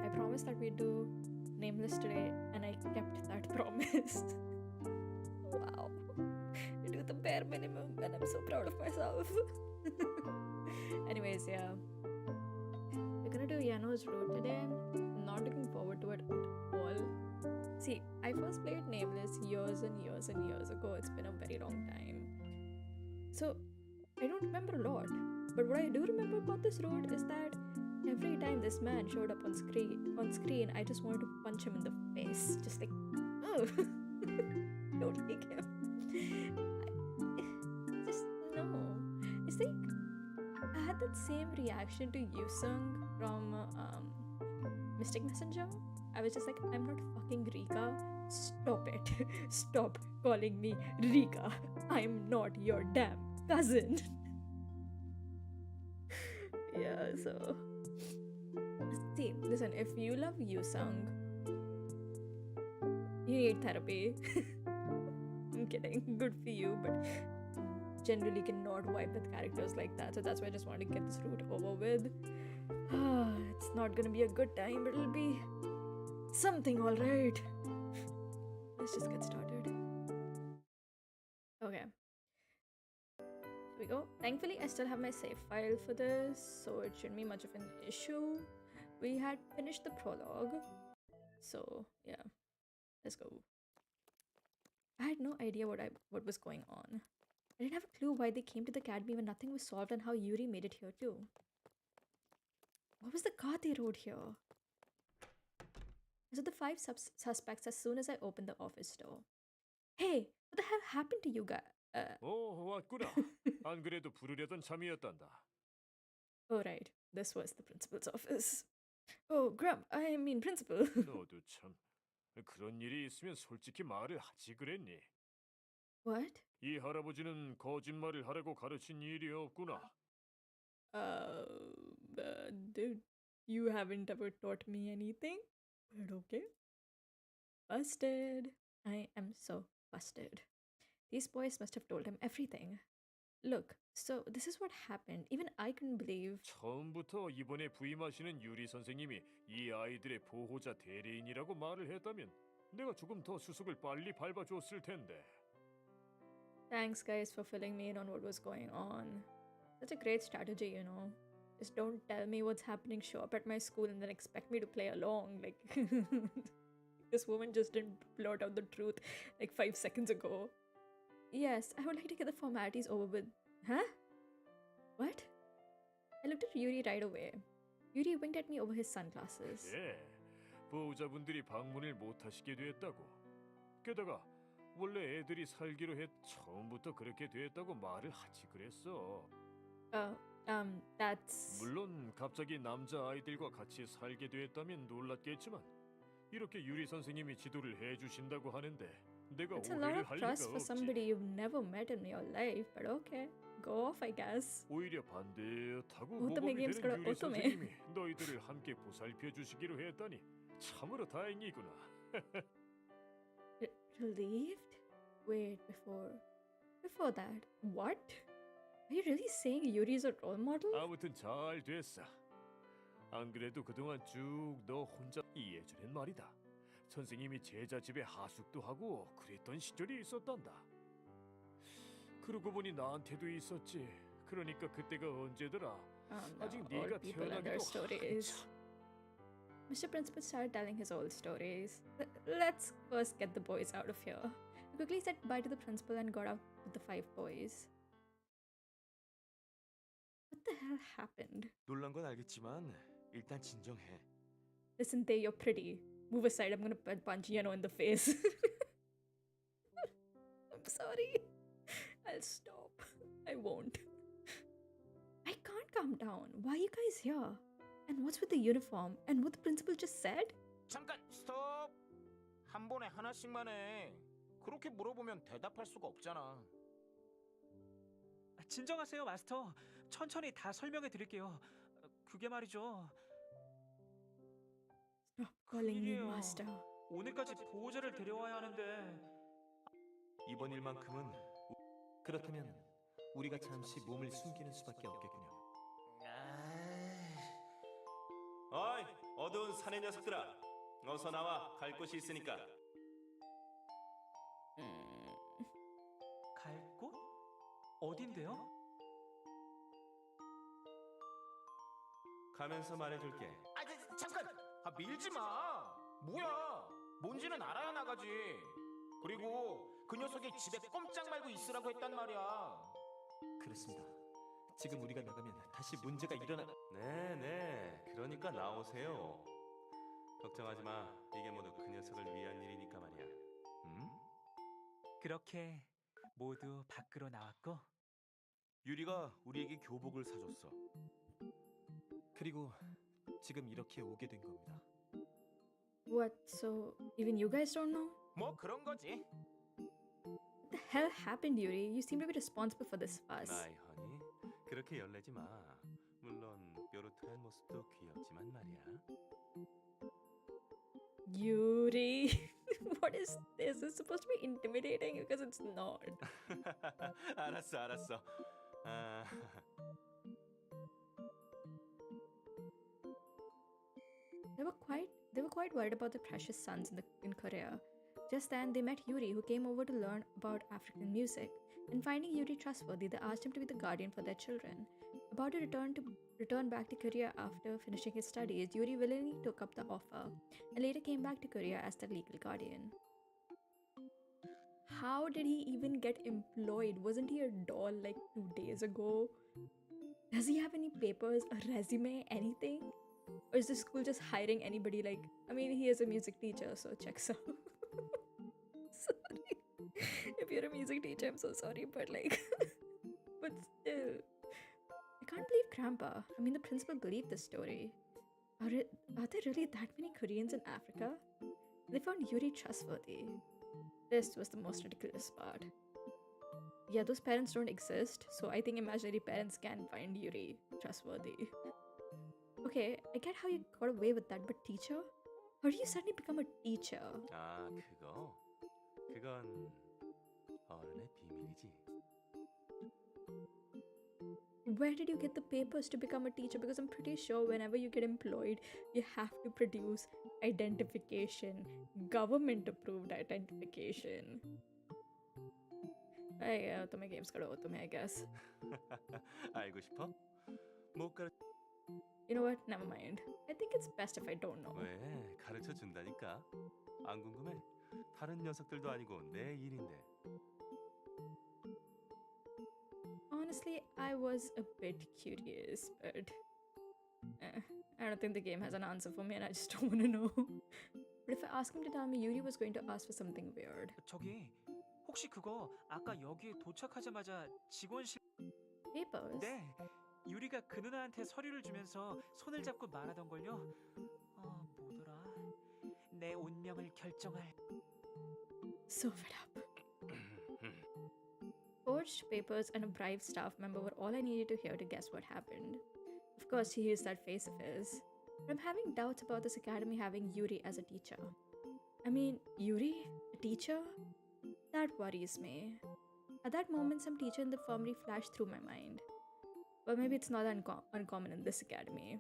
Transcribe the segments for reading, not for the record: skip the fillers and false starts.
I promised that we'd do Nameless today, and I kept that promise. Wow. I do the bare minimum, and I'm so proud of myself. Anyways, yeah. We're gonna do Yeohno's route today. I'm not looking forward to it at all. See, I first played Nameless years and years and years ago. It's been a very long time. So, I don't remember a lot. But what I do remember about this route is that every time this man showed up on screen, I just wanted to punch him in the face. Just like, oh, don't take him. Just no. It's like I had that same reaction to Yusung from Mystic Messenger. I was just like, I'm not fucking Rika. Stop it. Stop calling me Rika. I'm not your damn cousin. Yeah, so see, listen, if you love Yusung, you need therapy. I'm kidding. Good for you, but generally cannot vibe with characters like that. So that's why I just wanted to get this route over with. It's not gonna be a good time, but it'll be something, alright. Let's just get started. Okay. Here we go. Thankfully, I still have my save file for this, so it shouldn't be much of an issue. We had finished the prologue, so yeah, let's go. I had no idea what was going on. I didn't have a clue why they came to the academy when nothing was solved and how Yuri made it here too. What was the car they rode here? I saw the five suspects as soon as I opened the office door. Hey, what the hell happened to you guys? 왔구나. 안 그래도 부르려던 참이었단다. Oh right, this was the principal's office. Oh, Grump, I mean principal. 너도 참 그런 일이 있으면 솔직히 말을 하지 그랬니? What? 이 할아버지는 거짓말을 하라고 가르친 일이 없구나. Dude, you haven't ever taught me anything, but okay. Busted. I am so busted. These boys must have told him everything. Look, so this is what happened. Even I couldn't believe. 처음부터 이번에 부임하시는 유리 선생님이 이 아이들의 보호자 대리인이라고 말을 했다면 내가 조금 더 수속을 빨리 밟아줬을 텐데. Thanks, guys, for filling me in on what was going on. Such a great strategy, you know. Just don't tell me what's happening, show up at my school, and then expect me to play along. Like, this woman just didn't blurt out the truth like 5 seconds ago. Yes, I would like to get the formalities over with. Huh? What? I looked at Yuri right away. Yuri winked at me over his sunglasses. 예, 보호자분들이 방문을 못 하시게 됐다고. 게다가 원래 애들이 살기로 했 처음부터 그렇게 됐다고 말을 하지 그랬어. That's... 물론 갑자기 남자 아이들과 같이 살게 됐다면 놀랐겠지만 이렇게 유리 선생님이 지도를 해주신다고 하는데 내가 It's a lot 오해를 of 할 trust 리가 for 없지. somebody you've never met in your life, but okay. Go off, I guess. 오히려 반듯하고 Utame 모범이 games 되는 got 유리 Utame. 선생님이 너희들을 함께 보살펴 주시기로 했다니 참으로 다행이구나. Relieved? Wait, before that, what? Are you really saying Yuri is a role model? 아무튼 잘 됐어. 안 그래도 그동안 쭉 너 혼자 이해주는 말이다. 선생님이 제자 집에 하숙도 하고 그랬던 시절이 있었단다. 그러고 보니 나한테도 있었지. 그러니까 그때가 언제더라? 아직 All 네가 people and their 태어나기도 stories. 한참. Mr. Principal started telling his old stories. Let's first get the boys out of here. He quickly said bye to the principal and got out with the 5 boys. What the hell happened? 놀란 건 알겠지만 일단 진정해. Listen, Tay, you're pretty. Move aside, I'm gonna punch Yeohno in the face. I'm sorry. I'll stop. I won't. I can't calm down. Why are you guys here? And what's with the uniform? And what the principal just said? 잠깐 스톱! 한 번에 하나씩만 해. 그렇게 물어보면 대답할 수가 없잖아. 진정하세요, 마스터. 천천히 다 설명해 드릴게요. 그게 말이죠. Stop calling me 큰일이에요. master. 오늘까지 보호자를 데려와야 하는데. 이번 일만큼은 그렇다면 우리가 잠시 몸을 숨기는 수밖에 없겠군요. 어이, 어두운 사내 녀석들아, 어서 나와. 갈 곳이 있으니까. 갈 곳? 어딘데요? 가면서 말해줄게. 잠깐. 밀지 마. 뭐야? 뭔지는 알아야 나가지. 그리고 그 녀석이 집에 꼼짝 말고 있으라고 했단 말이야. 그렇습니다. 지금 우리가 나가면 다시 문제가 일어나. 네, 그러니까 나오세요. 걱정하지 마. 이게 모두 그 녀석을 위한 일이니까 말이야. 그렇게 모두 밖으로 나왔고 유리가 우리에게 교복을 사줬어. 그리고 지금 이렇게 오게 된 겁니다. What? So even you guys don't know? 뭐 그런 거지. What the hell happened, Yuri? You seem to be responsible for this fuss. 마이 허니, 그렇게 열내지 마. 물론 뾰루트한 모습도 귀엽지만 말이야. Yuri, what is this? It's supposed to be intimidating because it's not. 알았어. 아, They were quite worried about the precious sons in Korea. Just then, they met Yuri, who came over to learn about African music. And finding Yuri trustworthy, they asked him to be the guardian for their children. About to return back to Korea after finishing his studies, Yuri willingly took up the offer, and later came back to Korea as their legal guardian. How did he even get employed? Wasn't he a doll like 2 days ago? Does he have any papers, a resume, anything? Or is the school just hiring anybody? Like, I mean, he is a music teacher, so checks out. Sorry. If you're a music teacher, I'm so sorry, but like, but still. I can't believe Grandpa. I mean, the principal believed this story. Are there really that many Koreans in Africa? They found Yuri trustworthy. This was the most ridiculous part. Yeah, those parents don't exist, so I think imaginary parents can find Yuri trustworthy. Okay, I get how you got away with that, but teacher? How do you suddenly become a teacher? 아, 그건 어른의 비밀이지. Where did you get the papers to become a teacher? Because I'm pretty sure whenever you get employed, you have to produce identification, government approved identification. तुम्हें games करो तुम्हें I guess. 알고 싶어? 못 가르. You know what? Never mind. I think it's best if I don't know. 왜? 가르쳐 준다니까. 안 궁금해? 다른 녀석들도 아니고 내 일인데. Honestly, I was a bit curious, but I don't think the game has an answer for me and I just don't want to know. But if I ask him to tell me, Yuri was going to ask for something weird. 저기 혹시 그거 아까 여기에 도착하자마자 직원실 Papers? 네, 유리가 그 누나한테 서류를 주면서 손을 잡고 말하던 걸요. 뭐더라? 내 운명을 결정할. So fed up. Forged papers and a bribed staff member were all I needed to hear to guess what happened. Of course, he used that face of his. But I'm having doubts about this academy having Yuri as a teacher. I mean, Yuri? A teacher? That worries me. At that moment, some teacher in the infirmary flashed through my mind. But maybe it's not uncommon in this academy.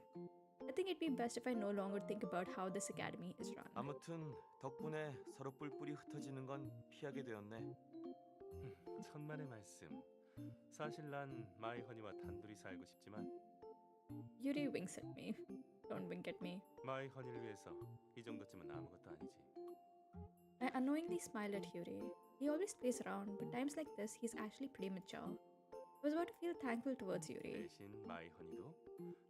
I think it'd be best if I no longer think about how this academy is run. 아무튼 덕분에 서로 뿔뿔이 흩어지는 건 피하게 되었네. 천만의 말씀. 사실 난 마이 허니와 단둘이 살고 싶지만 Yuri winks at me. Don't wink at me. 마이 허니를 위해서 이 정도쯤은 아무것도 아니지. I unknowingly smiled at Yuri. He always plays around, but times like this, he's actually pretty mature. I was about to feel thankful towards Yuri. 대신 마이 허니도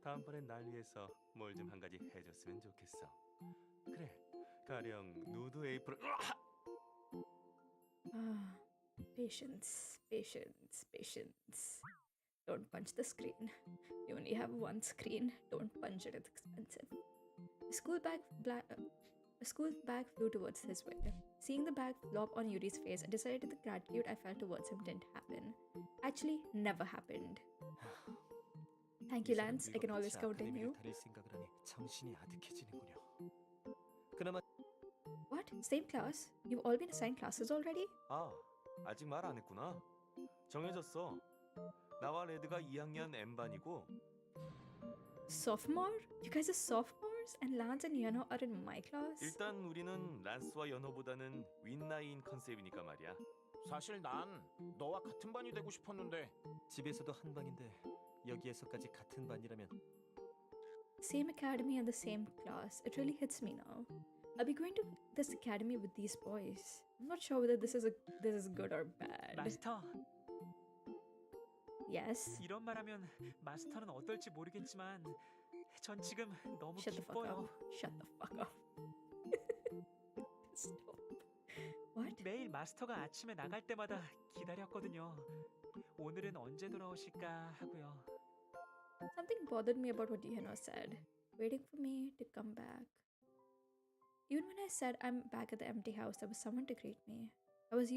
다음번엔 날 위해서 뭘 좀 한 가지 해줬으면 좋겠어. 그래, 가령 누드 에이프를. Patience. Don't punch the screen. You only have one screen. Don't punch it, it's expensive. A school bag flew towards his way. Seeing the bag flop on Yuri's face, I decided the gratitude I felt towards him didn't happen. Actually, never happened. Thank you, Lance. I can always count on you. 정신이 아득해지는군요. 그나마 What? Same class? You've all been assigned classes already? 아직 말 안 했구나. 정해졌어. 나와 레드가 2학년 M반이고 Sophomore? You guys are sophomores? seniors and Lance and Yeohno are in my class? 일단 우리는 란스와 연호보다는 윗나이인 컨셉이니까 말이야. 사실 난 너와 같은 반이 되고 싶었는데 집에서도 한 반인데 여기에서까지 같은 반이라면 Same academy and the same class. It really hits me now. I'll be going to this academy with these boys. I'm not sure whether this is good or bad. 마스터, Yes. 이런 말하면 마스터는 어떨지 모르겠지만 전 지금 너무 Shut the fuck 기뻐요. up. Shut the fuck up. Stop. What? 매일 마스터가 아침에 나갈 때마다 기다렸거든요. 오늘은 언제 돌아오실까 하고요. Something bothered me about what Yeohno said. Waiting for me to come back. Even when I said I'm back at the empty house, there was someone to greet me. I was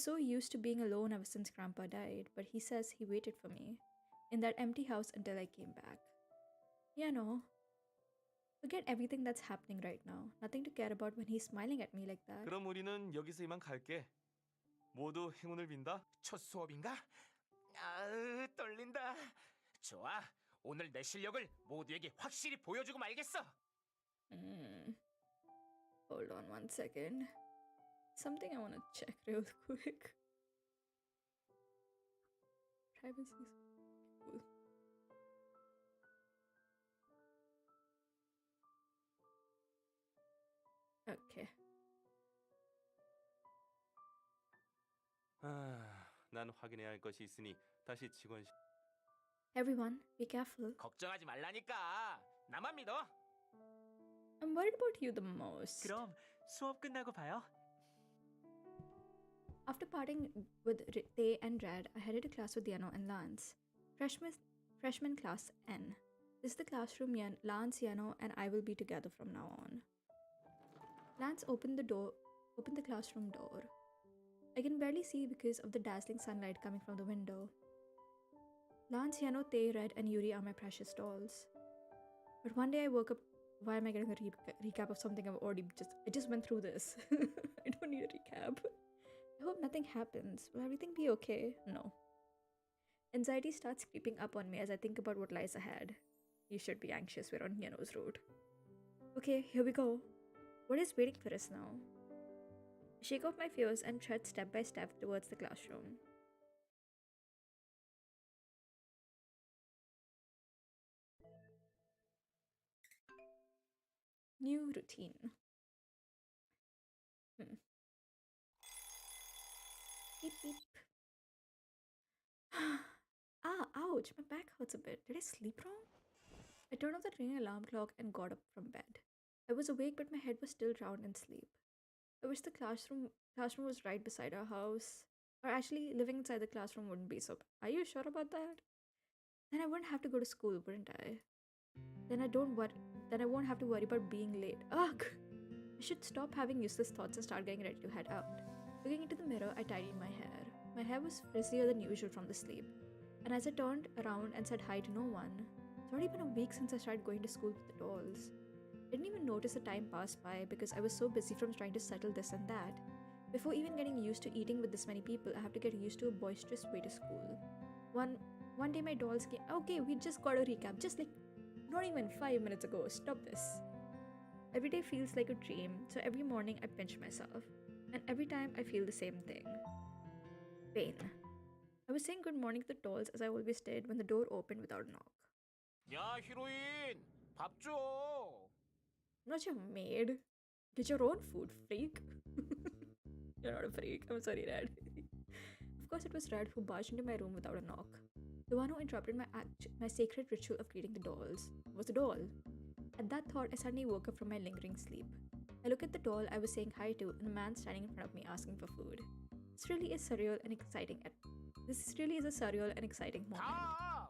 so used to being alone ever since Grandpa died, but he says he waited for me in that empty house until I came back. Yeohno, forget everything that's happening right now. Nothing to care about when he's smiling at me like that. 그럼 우리는 여기서 이만 갈게. 모두 행운을 빈다. 첫 수업인가? 아으 떨린다. 좋아, 오늘 내 실력을 모두에게 확실히 보여주고 말겠어. Hold on one second. Something I want to check real quick. Privacy. Cool. Okay. 난 확인해야 할 것이 있으니 다시 직원. Everyone, be careful. 걱정하지 말라니까. 나만 믿어. I'm worried about you the most. 그럼 수업 끝나고 봐요. After parting with Tay and Red, I headed to class with Yeohno and Lance. Freshman class N. This is the classroom Lance, Yeohno, and I will be together from now on. Lance opened the classroom door. I can barely see because of the dazzling sunlight coming from the window. Lance, Yeohno, Tay, Red, and Yuri are my precious dolls. But one day I woke up. Why am I getting a recap of something I just went through this? I don't need a recap. I hope nothing happens. Will everything be okay? No. Anxiety starts creeping up on me as I think about what lies ahead. You should be anxious, we're on Yeohno's road. Okay, here we go. What is waiting for us now? I shake off my fears and tread step by step towards the classroom. New routine. Beep beep. Ouch, my back hurts a bit. Did I sleep wrong? I turned off the ringing alarm clock and got up from bed. I was awake, but my head was still drowned in sleep. I wish the classroom was right beside our house. Or actually, living inside the classroom wouldn't be so bad. Are you sure about that? Then I wouldn't have to go to school, wouldn't I? Then I won't have to worry about being late. Ugh! I should stop having useless thoughts and start getting ready to head out. Looking into the mirror, I tidied my hair. My hair was frizzier than usual from the sleep. And as I turned around and said hi to no one, it's already been a week since I started going to school with the dolls. I didn't even notice the time pass by because I was so busy from trying to settle this and that. Before even getting used to eating with this many people, I have to get used to a boisterous way to school. One day my dolls came. Okay, we just got a recap. Just like not even 5 minutes ago. Stop this. Every day feels like a dream, so every morning I pinch myself. And every time I feel the same thing. Pain. I was saying good morning to the dolls as I always did when the door opened without a knock. 야 히로인, 밥 줘. I'm not your maid. Get your own food, freak. You're not a freak. I'm sorry, Red. Of course, it was Red who barged into my room without a knock. The one who interrupted my sacred ritual of greeting the dolls was a doll. At that thought, I suddenly woke up from my lingering sleep. I look at the doll I was saying hi to and a man standing in front of me asking for food. This really is a surreal and exciting moment. 다.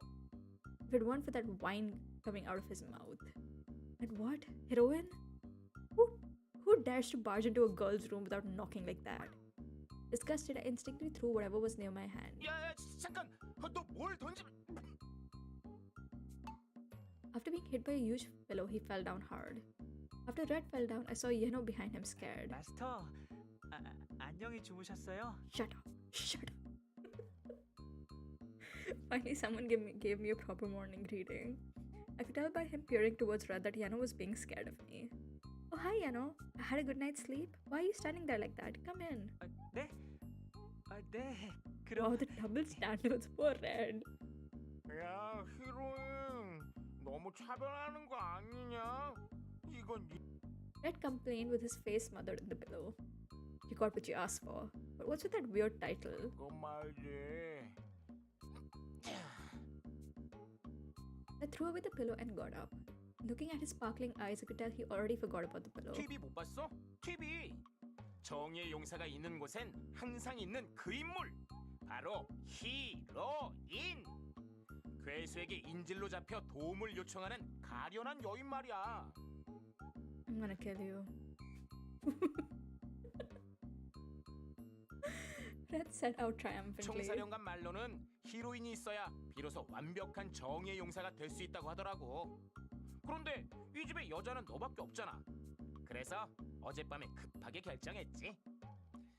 If it weren't for that wine coming out of his mouth. And what? Heroin? Who dares to barge into a girl's room without knocking like that? Disgusted, I instinctively threw whatever was near my hand. 야 잠깐. 너 뭘 던지? After being hit by a huge pillow, he fell down hard. After Red fell down, I saw Yeohno behind him scared. 마스터, 안녕히 주무셨어요? Shut up. Finally, someone gave me a proper morning greeting. I could tell by him peering towards Red that Yeohno was being scared of me. Oh, hi, Yeohno. I had a good night's sleep. Why are you standing there like that? Come in. 네? 네. Wow, 그럼 the double standards. Poor Red. 야, 히로인, 너무 차별하는 거 아니냐? 이건 Red complained with his face smothered in the pillow. You got what you asked for. But what's with that weird title? 이거 말지. I threw away the pillow and got up. Looking at his sparkling eyes, I could tell he already forgot about the pillow. TV 못 봤어? TV. 정의의 용사가 있는 곳엔 항상 있는 그 인물. 바로 히로인. 괴수에게 인질로 잡혀 도움을 요청하는 가련한 여인 말이야. I'm gonna kill you. Red set out triumphantly. 총사령관 말로는 히로인이 있어야 비로소 완벽한 정의의 용사가 될 수 있다고 하더라고. 그런데 이 집에 여자는 너밖에 없잖아. 그래서 어젯밤에 급하게 결정했지.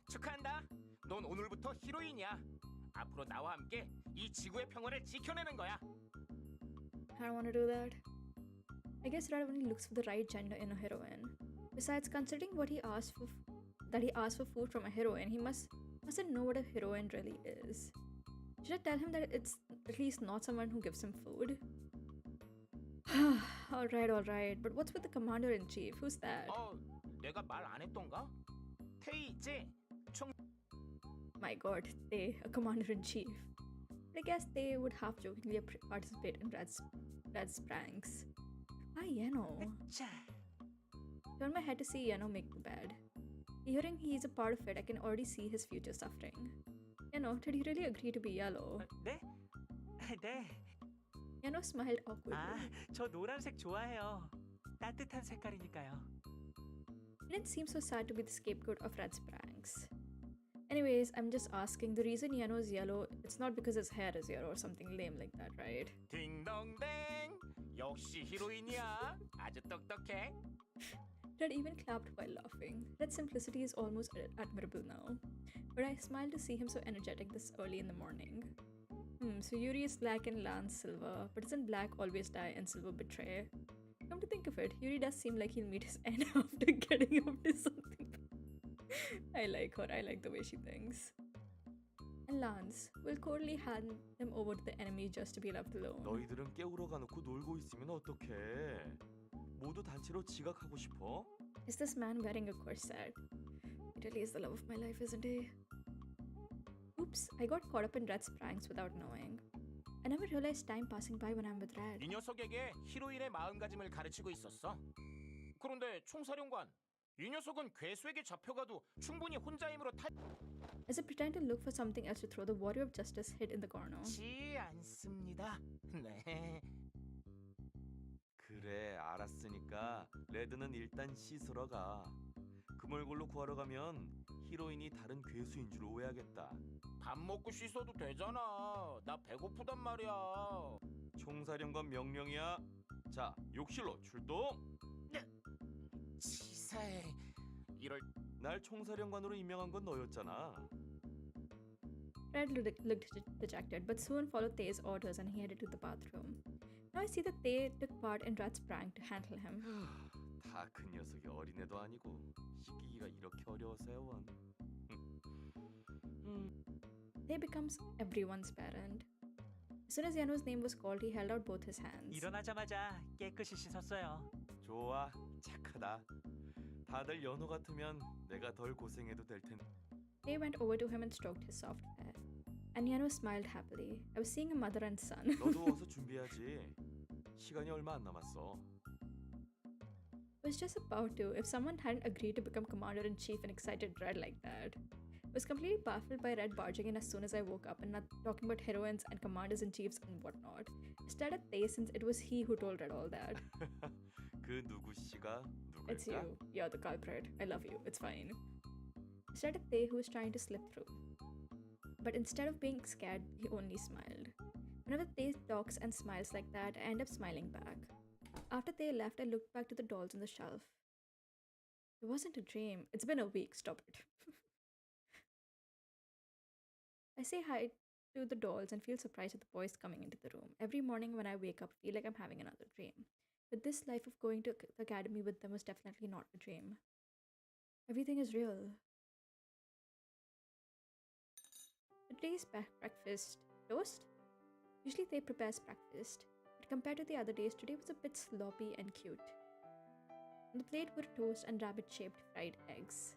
축하한다. 넌 오늘부터 히로인이야. 앞으로 나와 함께 이 지구의 평화를 지켜내는 거야. I don't want to do that. I guess Red only looks for the right gender in a heroine. Besides, considering what he asked for, that he asked for food from a heroine, he mustn't know what a heroine really is. Should I tell him that it's at least not someone who gives him food? Alright. But what's with the commander-in-chief? Who's that? 내가 말 안 했던가? 태희 있지? My god, they, a commander-in-chief. But I guess they would half jokingly participate in Red's pranks. Ah, Yeohno. 자. Turn my head to see Yeohno make the bed. Hearing he's a part of it, I can already see his future suffering. Yeohno, did he really agree to be yellow? 네? 네. Yeohno smiled awkwardly. 아, 저 노란색 좋아해요. 따뜻한 색깔이니까요. He didn't seem so sad to be the scapegoat of Red's pranks. Anyways, I'm just asking, the reason Yeohno's yellow, it's not because his hair is yellow or something lame like that, right? 딩동댕. 역시 히로인이야. 아주 똑똑해. Red even clapped while laughing. Red's simplicity is almost admirable now. But I smiled to see him so energetic this early in the morning. So Yuri is black and Lance silver, but isn't black always die and silver betray? Come to think of it, Yuri does seem like he'll meet his end after getting up to something. I like her, I like the way she thinks. And Lance will coldly hand them over to the enemy just to be left alone. 너희들은 깨우러 가놓고 놀고 있으면 어떡해? 모두 단체로 지각하고 싶어? Is this man wearing a corset? It really is the love of my life, isn't he? Oops, I got caught up in Red's pranks without knowing. I never realized time passing by when I'm with Red. 이 녀석에게 히로인의 마음가짐을 가르치고 있었어. 그런데 총사령관, 이 녀석은 괴수에게 잡혀가도 충분히 혼자 힘으로 As I pretend to look for something else to throw, the warrior of justice hid in the corner. 탈지 않습니다. 네. 그래, 알았으니까 레드는 일단 씻으러 가. 그물골로 구하러 가면 히로인이 다른 괴수인 줄 오해하겠다. 밥 먹고 씻어도 되잖아. 나 배고프단 말이야. 총사령관 명령이야. 자, 욕실로 출동. 치사해. 이럴 날 총사령관으로 임명한 건 너였잖아. Red looked dejected, but soon followed Tae's orders and he headed to the bathroom. Now I see that Tae took part in Red's prank to handle him. 다 그 녀석이 어린애도 아니고 시키기가 이렇게 어려워서야 원. Tae becomes everyone's parent. As soon as Yeohno's name was called, he held out both his hands. 일어나자마자 깨끗이 씻었어요. 좋아, 착하다. 다들 연호 같으면 내가 덜 고생해도 될 텐데. Tae went over to him and stroked his soft hair. And Yeohno smiled happily. I was seeing a mother and son. 너도 어서 준비하지. 시간이 얼마 안 남았어. I was just about to if someone hadn't agreed to become commander-in-chief and excited Red like that. I was completely baffled by Red barging in as soon as I woke up and not talking about heroines and commanders-in-chiefs and whatnot. I stared at Tae since it was he who told Red all that. 그 누구씨가 누굴까? It's you. You're the culprit. I love you. It's fine. I stared at Tae who was trying to slip through. But instead of being scared, he only smiled. Whenever Tae talks and smiles like that, I end up smiling back. After Tae left, I looked back to the dolls on the shelf. It wasn't a dream. It's been a week. Stop it. I say hi to the dolls and feel surprised at the boys coming into the room. Every morning when I wake up, I feel like I'm having another dream. But this life of going to the academy with them was definitely not a dream. Everything is real. Today's breakfast toast. Usually they prepare breakfast, but compared to the other days, today was a bit sloppy and cute. On the plate were toast and rabbit-shaped fried eggs.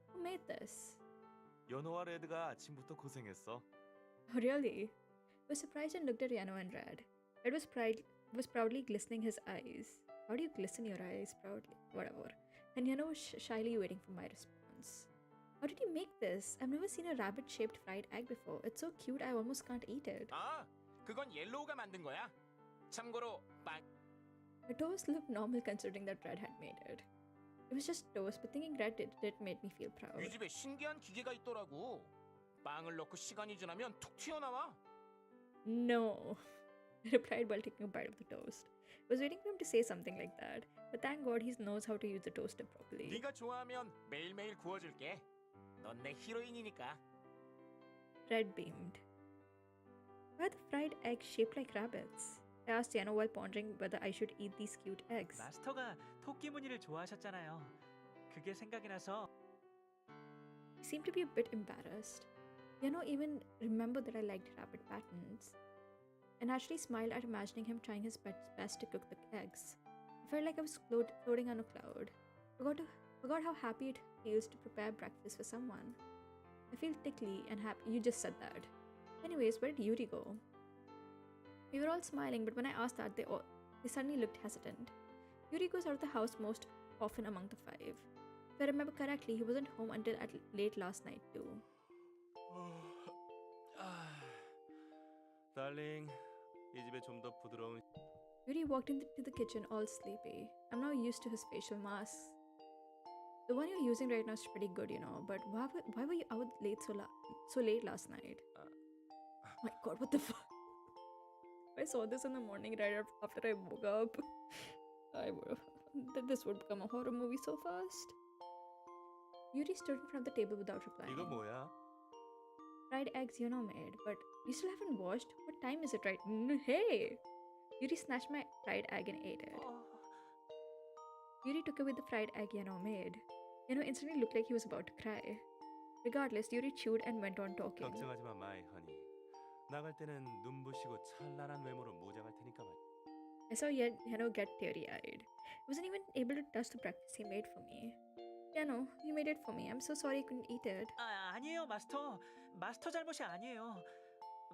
Who made this? 연호와 레드가 아침부터 고생했어. Oh, really? I was surprised and looked at Yeohno and Red. Red was proudly glistening his eyes. How do you glisten your eyes proudly? Whatever. And Yeohno was shyly waiting for my response. How did you make this? I've never seen a rabbit-shaped fried egg before. It's so cute I almost can't eat it. 아, 그건 옐로우가 만든 거야. 참고로 빵. The toast looked normal considering that Red had made it. It was just toast, but thinking Red did it made me feel proud. 이 집에 신기한 기계가 있더라고. 빵을 넣고 시간이 지나면 툭 튀어나와. No, I replied while taking a bite of the toast. I was waiting for him to say something like that, but thank God he knows how to use the toaster properly. 네가 좋아하면 매일매일 구워줄게. 넌 내 히로인이니까. Red beamed. Why are the fried eggs shaped like rabbits? I asked Yeohno while pondering whether I should eat these cute eggs. 마스터가 토끼 무늬를 좋아하셨잖아요. 그게 생각이 나서 He seemed to be a bit embarrassed. Yeohno even remembered that I liked rabbit patterns. I naturally smiled at imagining him trying his best to cook the eggs. I felt like I was floating on a cloud. Forgot how happy it feels to prepare breakfast for someone. I feel tickly and happy. You just said that. Anyways, where did Yuri go? We were all smiling, but when I asked that, they suddenly looked hesitant. Yuri goes out of the house most often among the five. If I remember correctly, he wasn't home until late last night too. 달링, 이 집에 좀 더 부드러운 Yuri walked into the kitchen all sleepy. I'm now used to his facial masks. The one you're using right now is pretty good, but why were you out so late last night? My god, what the fuck? I saw this in the morning right after I woke up. This would become a horror movie so fast. Yuri stood in front of the table without replying. 이거 뭐야? Fried eggs made, but you still haven't washed? What time is it right? Hey! Yuri snatched my fried egg and ate it. Yuri took away the fried egg made. Instantly looked like he was about to cry. Regardless, Yuri chewed and went on talking. 걱정하지 마, 마이 허니. 나갈 때는 눈부시고 찬란한 외모로 무장할 테니까 말. I saw Yeohno get teary-eyed. He wasn't even able to touch the breakfast he made for me. Yeohno, you made it for me. I'm so sorry I couldn't eat it. 아니에요, 마스터. 마스터 잘못이 아니에요.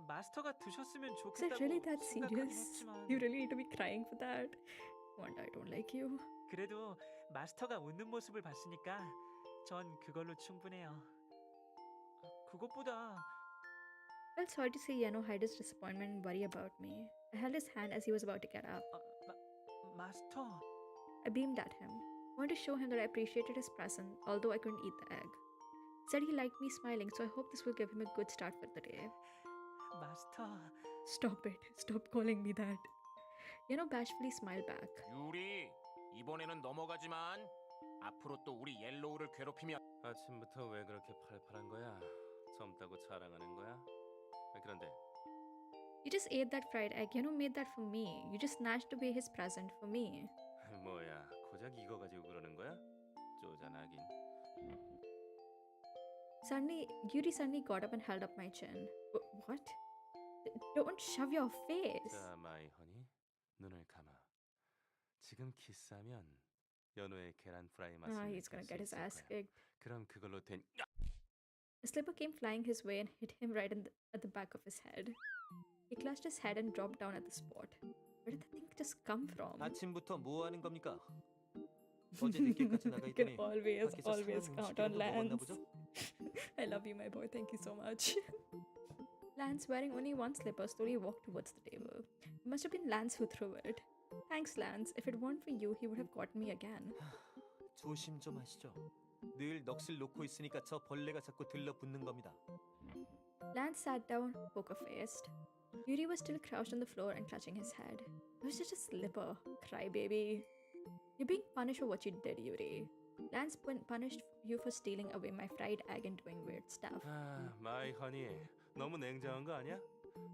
마스터가 드셨으면 Is it 좋겠다고 really that 생각하긴 serious? 했지만 You really need to be crying for that? Wanda, I don't like you. 그래도 마스터가 웃는 모습을 봤으니까 전 그걸로 충분해요. 그것보다 I felt sorry to see Yeohno hide his disappointment and worry about me. I held his hand as he was about to get up. 마스터 I beamed at him. I wanted to show him that I appreciated his present, although I couldn't eat the egg. He said he liked me smiling, so I hope this will give him a good start for the day. 마스터 Stop it. Stop calling me that. Yeohno bashfully smiled back. 유리, 이번에는 넘어가지만 앞으로 또 우리 옐로우를 괴롭히면 아침부터 왜 그렇게 팔팔한 거야? 젊다고 자랑하는 거야? 그런데 You just ate that fried egg. Yeohno made that for me. You just snatched away his present for me. 뭐야? 고작 이거 가지고 그러는 거야? 쪼잔하긴. Yuri suddenly got up and held up my chin. What? Don't shove your face. 자, 마이 허니, 눈을 감아. 지금 키스하면 연어의 계란 프라이 맛을 He's gonna get his ass kicked. 그럼 그걸로 된 A slipper came flying his way and hit him right at the back of his head. He clutched his head and dropped down at the spot. Where did the thing just come from? 아침부터 뭐 하는 겁니까? 어제 늦게까지 나가 You can 있더니 always 밖에서 count 사람 on 음식이라도 먹었나 Lance. 보죠? I love you, my boy. Thank you so much. Lance, wearing only one slipper, slowly walked towards the table. It must have been Lance who threw it. Thanks, Lance. If it weren't for you, he would have gotten me again. 조심 좀 하시죠. 늘 넋을 놓고 있으니까 저 벌레가 자꾸 들러붙는 겁니다. Lance sat down, poker-faced. Yuri was still crouched on the floor and clutching his head. It was just a slipper. Crybaby. You're being punished for what you did, Yuri. Lance punished you for stealing away my fried egg and doing weird stuff. 아, 마이 허니, 너무 냉정한 거 아니야?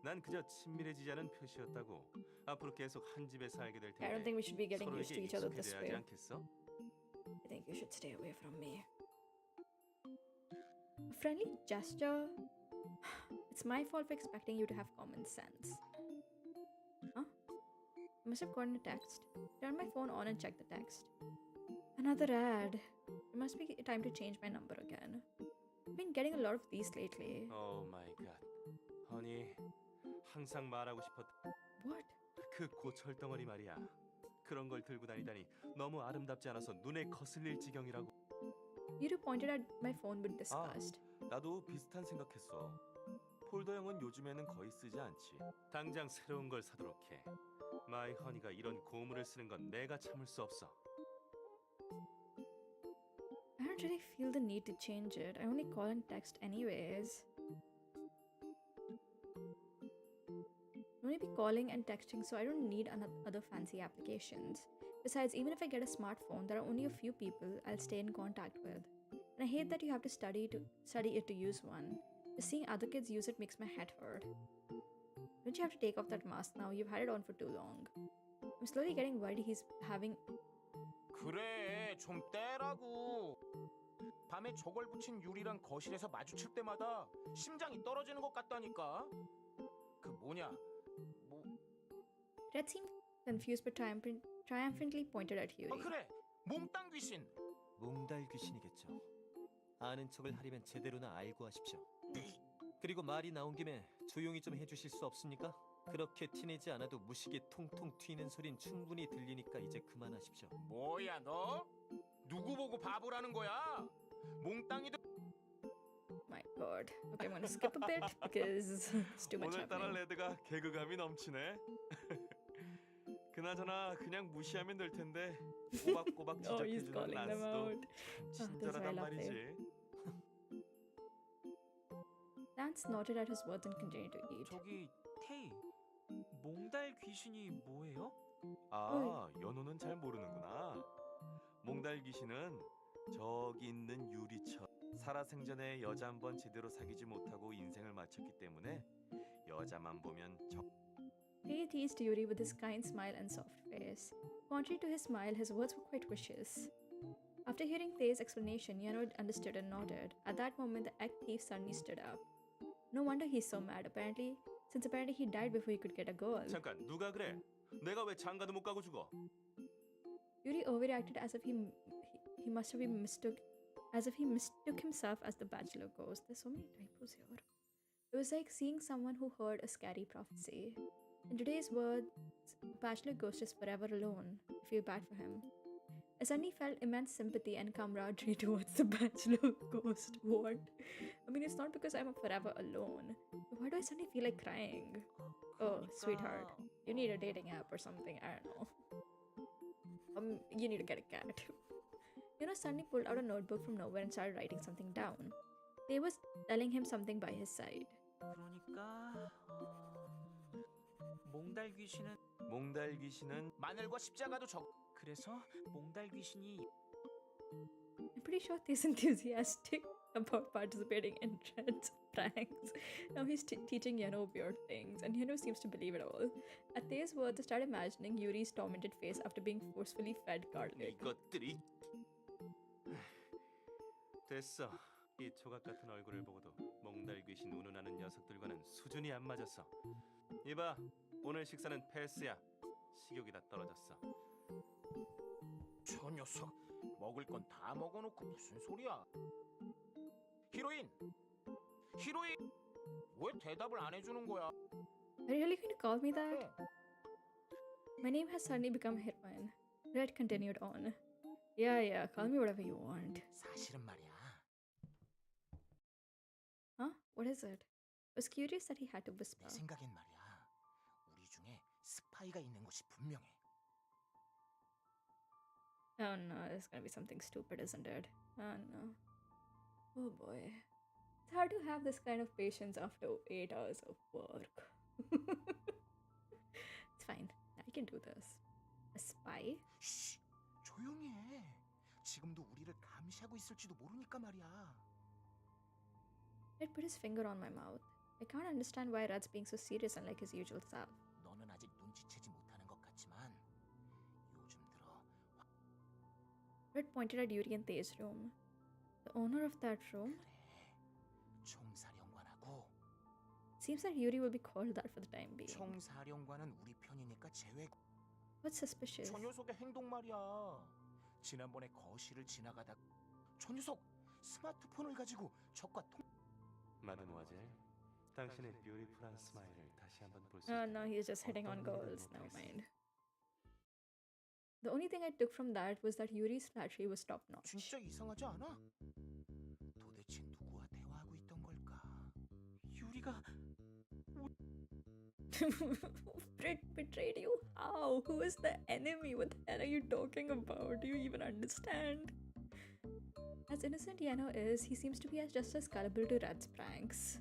난 그저 친밀해지자는 표시였다고. 앞으로 계속 한 집에 살게 될 I don't 텐데 think we should be getting used 서로에게 to each other this 익숙해져야 하지 way. 않겠어? I think you should stay away from me. A friendly gesture? It's my fault for expecting you to have common sense. Huh? I must have gotten a text. Turn my phone on and check the text. Another ad. It must be time to change my number again. I've been getting a lot of these lately. 오 마이 갓. 허니, 항상 말하고 싶었던 What? 그 고철덩어리 말이야. 그런 걸 들고 다니다니 너무 아름답지 않아서 눈에 거슬릴 지경이라고. You two pointed at my phone with disgust. 나도 비슷한 생각했어. 폴더형은 요즘에는 거의 쓰지 않지. 당장 새로운 걸 사도록 해. 마이 허니가 이런 고물을 쓰는 건 내가 참을 수 없어. I don't really feel the need to change it. I only call and text anyways. I only be calling and texting, so I don't need other fancy applications. Besides, even if I get a smartphone, there are only a few people I'll stay in contact with. And I hate that you have to study it to use one. Just seeing other kids use it makes my head hurt. Don't you have to take off that mask now? You've had it on for too long. I'm slowly getting worried he's having. 그래, 좀 떼라고. 밤에 저걸 붙인 유리랑 거실에서 마주칠 때마다 심장이 떨어지는 것 같다니까. 그 뭐냐? 뭐? Red seemed confused but triumphantly pointed at Yuri. 그래, 몽땅 귀신. 몽달 귀신이겠죠. 아는 척을 하려면 제대로나 알고 하십시오. 그리고 말이 나온 김에 조용히 좀 해주실 수 없습니까? 그렇게 티내지 않아도 무식에 통통 튀는 소린 충분히 들리니까 이제 그만하십시오. 뭐야 너? 누구 보고 바보라는 거야? 몽땅이도. My god. Okay, I'm gonna skip a bit because it's too much 오늘따라 happening. 레드가 개그감이 넘치네. 그나저나 그냥 무시하면 될 텐데 꼬박꼬박 Oh, he's 지적해주는 calling them 란스도 out. 참 that's why I 친절하단 love 말이지. Lance nodded at his words and continued to eat. 저기 테이, 몽달 귀신이 뭐예요? 아, 연호는 잘 모르는구나. 몽달 귀신은 저기 있는 유리처럼 살아생전에 여자 한 번 제대로 사귀지 못하고 인생을 마쳤기 때문에 여자만 보면 He teased Yuri with his kind smile and soft face. Contrary to his smile, his words were quite vicious. After hearing Thay's explanation, Yeohno understood and nodded. At that moment, the egg thief suddenly stood up. No wonder he's so mad, since apparently he died before he could get a girl. 잠깐 누가 그래? 내가 왜 장가도 못 가고 죽어? Yuri overreacted as if he must have been mistook himself as the bachelor ghost. There's so many typos here. It was like seeing someone who heard a scary prophecy. In today's words, a bachelor ghost is forever alone. I feel bad for him. I suddenly felt immense sympathy and camaraderie towards the bachelor ghost. What? I mean, it's not because I'm forever alone. Why do I suddenly feel like crying? Oh, sweetheart, you need a dating app or something. I don't know. You need to get a cat. Suddenly pulled out a notebook from nowhere and started writing something down. They was telling him something by his side. 그러니까 몽달 귀신은 마늘과 십자가도 그래서 몽달 귀신이 I'm pretty sure he's enthusiastic about participating in Red's pranks. Now he's teaching Yeohno weird things, and Yeohno seems to believe it all. At Thay's words, I started imagining Yuri's tormented face after being forcefully fed garlic. 이것들이 됐어. 이 조각 같은 얼굴을 보고도 몽달 귀신 운운하는 녀석들과는 수준이 안 맞았어. 이봐, 오늘 식사는 패스야. 식욕이 다 떨어졌어. 저 녀석 먹을 건 다 먹어놓고 무슨 소리야? 히로인 왜 대답을 안 해주는 거야? Are you really going to call me that? My name has suddenly become Heroine. Red continued on. Yeah, call me whatever you want. 사실은 말이야. Huh? What is it? I was curious that he had to whisper. 내 생각엔 말이야. 우리 중에 스파이가 있는 것이 분명해. Oh no, it's gonna be something stupid, isn't it? Oh no. Oh boy. It's hard to have this kind of patience after 8 hours of work. It's fine. I can do this. A spy? 쉬, 조용히 해. 지금도 우리를 감시하고 있을지도 모르니까 말이야. Red put his finger on my mouth. I can't understand why Rad's being so serious unlike his usual self. 너는 아직 눈치채지 못하는 것 같지만 요즘 들어 Red pointed at Yuri and Tae's room. The owner of that room? 그래. 총사령관하고 Seems that Yuri will be called that for the time being. 총사령관은 우리 편이니까 제외고. What's suspicious? 저 녀석의 행동 말이야. 지난번에 거실을 지나가다 저 녀석 스마트폰을 가지고 적과 통. 마드모아젤, 당신의 뷰티풀한 스마일을 다시 한번 볼 수 Oh 있도록 no, he's just hitting on 어떤 girls. 노력을 Never 했습니다. mind. The only thing I took from that was that Yuri's flattery was top notch. 진짜 이상하지 않아? 도대체 누구와 대화하고 있던 걸까? 유리가 Betrayed you? How? Who is the enemy? What the hell are you talking about? Do you even understand? As innocent Yeohno is, he seems to be just as gullible to Red's pranks.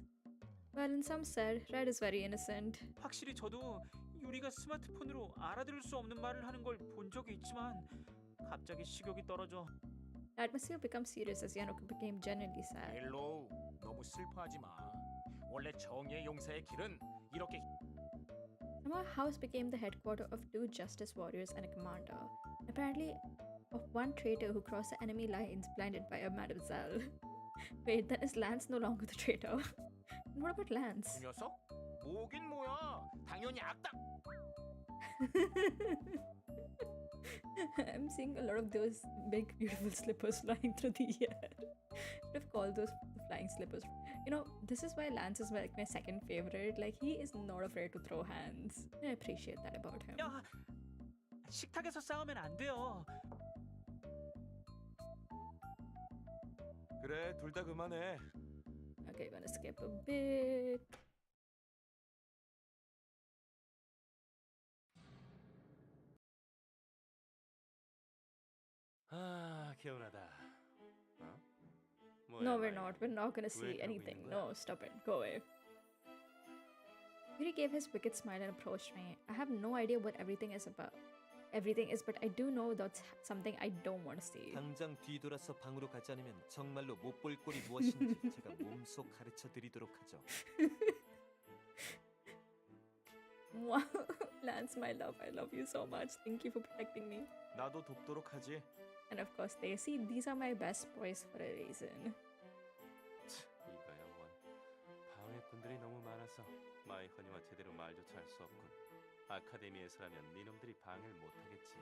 Well, in some sense, Red is very innocent. 확실히 저도 유리가 스마트폰으로 알아들을 수 없는 말을 하는 걸 본 적이 있지만 갑자기 식욕이 떨어져. The atmosphere becomes serious as Yeohno became genuinely sad. 헬로, 너무 슬퍼하지 마. 원래 정의의 용사의 길은 이렇게. Somehow, House became the headquarters of 2 justice warriors and a commander. Apparently, of 1 traitor who crossed the enemy lines blinded by a mademoiselle. Wait, then is Lance no longer the traitor? And what about Lance? 그 녀석? 뭐긴 뭐야? 당연히 악당. I'm seeing a lot of those big, beautiful slippers flying through the air. Should have called those the flying slippers. You know, this is why Lance is like my second favorite. Like, he is not afraid to throw hands. I appreciate that about him. 야, 식탁에서 싸우면 안 돼요. 그래, 둘 다 그만해. Okay, gonna skip a bit. 아, 개운하다. 어? 뭐야, No, we're 마이? not. We're not gonna 왜 see 그러고 anything. 있는 거야? No, stop it. Go away. Yuri gave his wicked smile and approached me. I have no idea what everything is, but I do know that's something I don't want to see. 당장 뒤돌아서 방으로 가지 않으면 정말로 못 볼 꼴이 무엇인지 제가 몸소 가르쳐 드리도록 하죠. Wow, Lance, my love, I love you so much. Thank you for protecting me. 나도 돕도록 하지. And of course, they see these are my best boys for a reason. 이거야 원. 방해 분들이 너무 많아서 마이 허니와 제대로 말조차 할 수 없군. 아카데미에서라면 니놈들이 방해를 못 하겠지.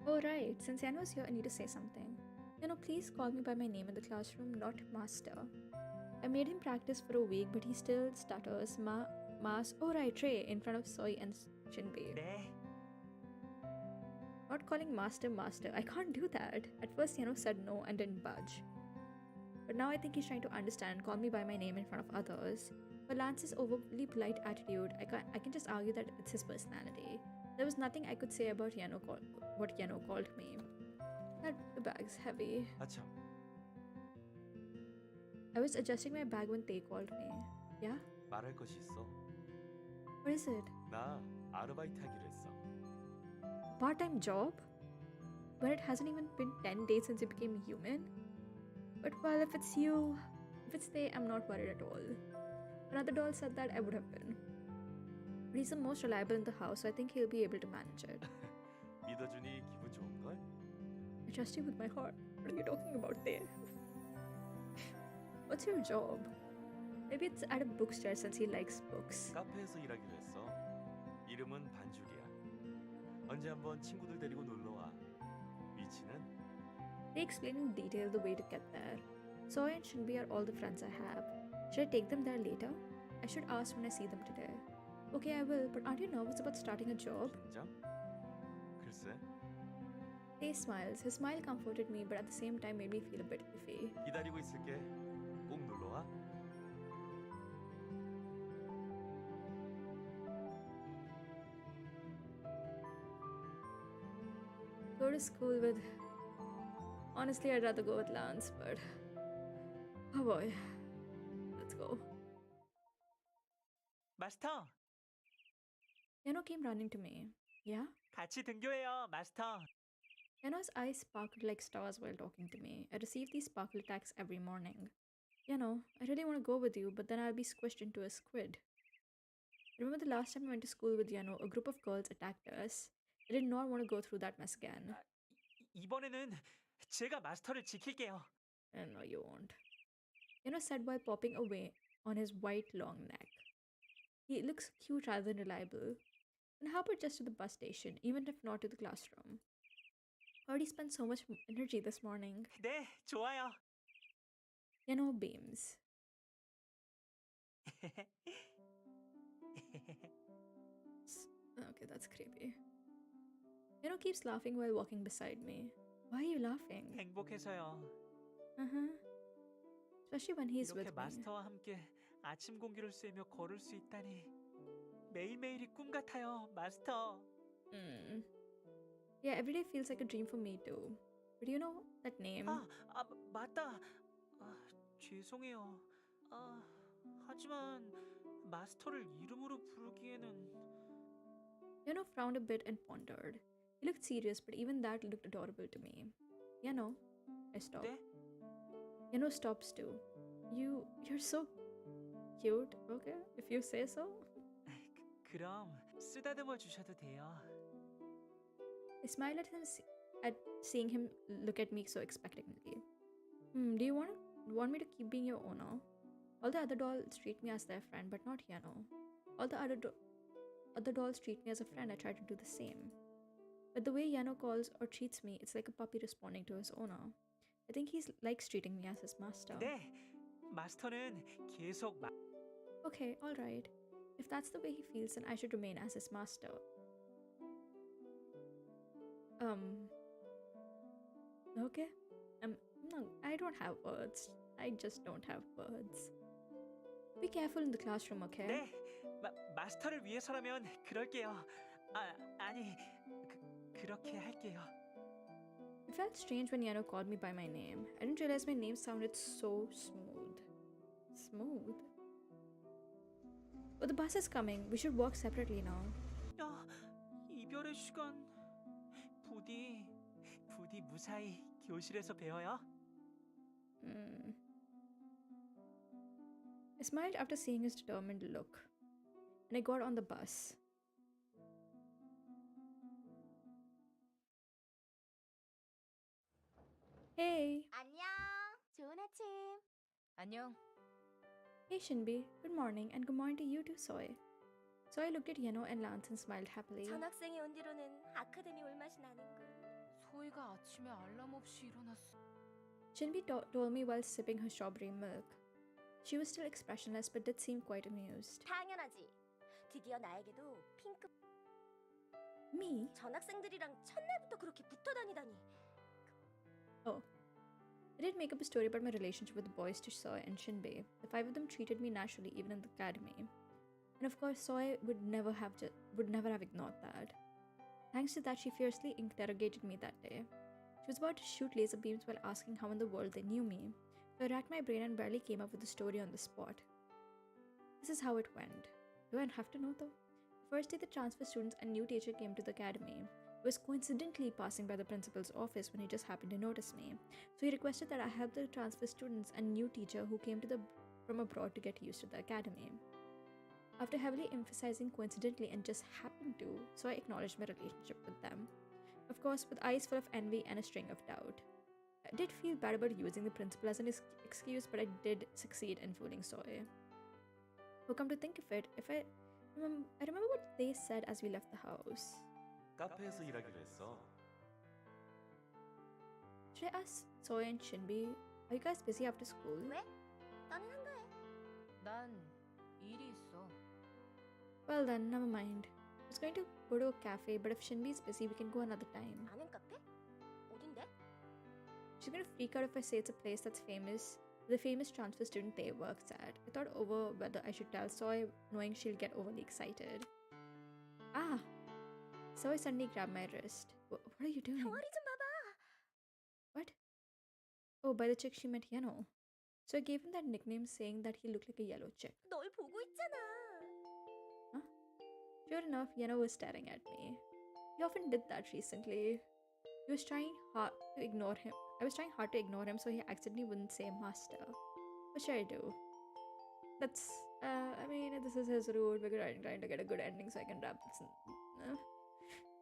Oh, right. Since Yeohno's here, I need to say something. Yeohno, please call me by my name in the classroom, not Master. I made him practice for a week, but he still stutters. Oh, right, Trey, in front of Soy and Shinbei. 네. Not calling Master Master. I can't do that. At first, Yeohno said no and didn't budge. But now I think he's trying to understand, call me by my name in front of others. But Lance's overly polite attitude, I can just argue that it's his personality. There was nothing I could say about what Yeohno called me. That bag's heavy. 아참, I was adjusting my bag when Tae called me. Yeah? 말할 것이 있어. What is it? 나 아르바이트 하기로 했어. Part-time job? When it hasn't even been 10 days since you became human? But well, if it's Tae, I'm not worried at all. Another doll said that I would have been. But he's the most reliable in the house, so I think he'll be able to manage it. 믿어주니 기분 좋은걸? I trust you with my heart. What are you talking about, Tae? What's your job? Maybe it's at a bookstore since he likes books. 카페에서 일하기로 했어. 이름은 반죽이야. 언제 한번 친구들 데리고 놀러와. 위치는? They explain in detail the way to get there. Soy and Shinbi are all the friends I have. Should I take them there later? I should ask when I see them today. Okay, I will, but aren't you nervous about starting a job? 긴장? 글쎄, Tae smiles. His smile comforted me, but at the same time made me feel a bit iffy. 기다리고 있을게. 꼭 놀러와. Go to school with... Honestly, I'd rather go with Lance, but... Oh boy. Let's go. 마스터, Yeohno came running to me. Yeah? 같이 등교해요, 마스터. Yano's eyes sparkled like stars while talking to me. I receive these sparkle attacks every morning. Yano, I really want to go with you, but then I'll be squished into a squid. Remember the last time I went to school with Yano, a group of girls attacked us? I did not want to go through that mess again. 이번에는 제가 마스터를 지킬게요. No, you won't. Yano said while popping away on his white long neck. He looks cute rather than reliable. And how about just to the bus station, even if not to the classroom? I already spent so much energy this morning. 네, 좋아요. Yano beams. Okay, that's creepy. Yano keeps laughing while walking beside me. Why are you laughing? 행복해서요. Uh-huh. Especially when he's 이렇게 with me. 마스터와 함께 아침 공기를 쐬며 걸을 수 있다니 매일매일이 꿈 같아요, 마스터. Yeah, every day feels like a dream for me too. But you know that name? 맞다. 죄송해요. 하지만 마스터를 이름으로 부르기에는 Yano frowned a bit and pondered. He looked serious, but even that looked adorable to me. Yano, I stopped. 네? Yano stops too. You're so cute. Okay, if you say so. 그럼 쓰다듬어 주셔도 돼요. I smiled at him at seeing him look at me so expectantly. Do you want me to keep being your owner? All the other dolls treat me as their friend, but not Yano. All the other dolls treat me as a friend. I try to do the same. But the way Yano calls or treats me, it's like a puppy responding to his owner. I think he likes treating me as his master. 네, 마스터는 계속 Okay, alright. If that's the way he feels, then I should remain as his master. Okay. No, I don't have words. I just don't have words. Be careful in the classroom, okay? 네, 마스터를 위해서라면 그럴게요. 아니, 그렇게 할게요. It felt strange when Yano called me by my name. I didn't realize my name sounded so smooth. Smooth? Oh, the bus is coming. We should walk separately now. 이별의 시간. 부디 무사히 교실에서 뵈어요. I smiled after seeing his determined look, and I got on the bus. Hey! 안녕. 좋은 아침. 안녕. Hey Shinbi, good morning, and good morning to you too, Soy. Soy looked at Yeno and Lance and smiled happily. 전학생이 온 뒤로는 아카데미 올 맛이 나는군. 소희가 아침에 알람 없이 일어났어. Shinbi told me while sipping her strawberry milk. She was still expressionless but did seem quite amused. 당연하지. 드디어 나에게도 핑크. Me? 전학생들이랑 첫날부터 그렇게 붙어 다니다니. Oh. I did make up a story about my relationship with the boys to Soy and Shinbei. The five of them treated me naturally even in the academy. And of course, Soy would never have ignored that. Thanks to that, she fiercely interrogated me that day. She was about to shoot laser beams while asking how in the world they knew me. So I racked my brain and barely came up with a story on the spot. This is how it went. Do I have to know though? The first day the transfer students and new teacher came to the academy. I was coincidentally passing by the principal's office when he just happened to notice me. So he requested that I help the transfer students and new teacher who came from abroad to get used to the academy. After heavily emphasizing coincidentally and just happened to, so I acknowledged my relationship with them. Of course, with eyes full of envy and a string of doubt. I did feel bad about using the principal as an excuse, but I did succeed in fooling Soy. Well, come to think of it, I remember what they said as we left the house. 카페에서 일하기로 했어. Should I ask Soy and Shinbi, are you guys busy after school? 왜? 너는 한가해. 난 일이 있어. Well then, never mind. I was going to go to a cafe, but if Shinbi is busy, we can go another time. 아는 카페? 어딘데? She's gonna freak out if I say it's a place that's famous, the famous transfer student Tay works at. I thought over whether I should tell Soy, knowing she'll get overly excited. Ah! Soy suddenly grabbed my wrist. What are you doing? 병아리 좀 봐봐. What? Oh, by the chick she met Yeno. So I gave him that nickname saying that he looked like a yellow chick. 널 보고 있잖아. Sure enough, Yeno was staring at me. He often did that recently. He was trying hard to ignore him. I was trying hard to ignore him so he accidentally wouldn't say master. What should I do? That's, I mean, this is his route. We're trying to get a good ending so I can wrap this.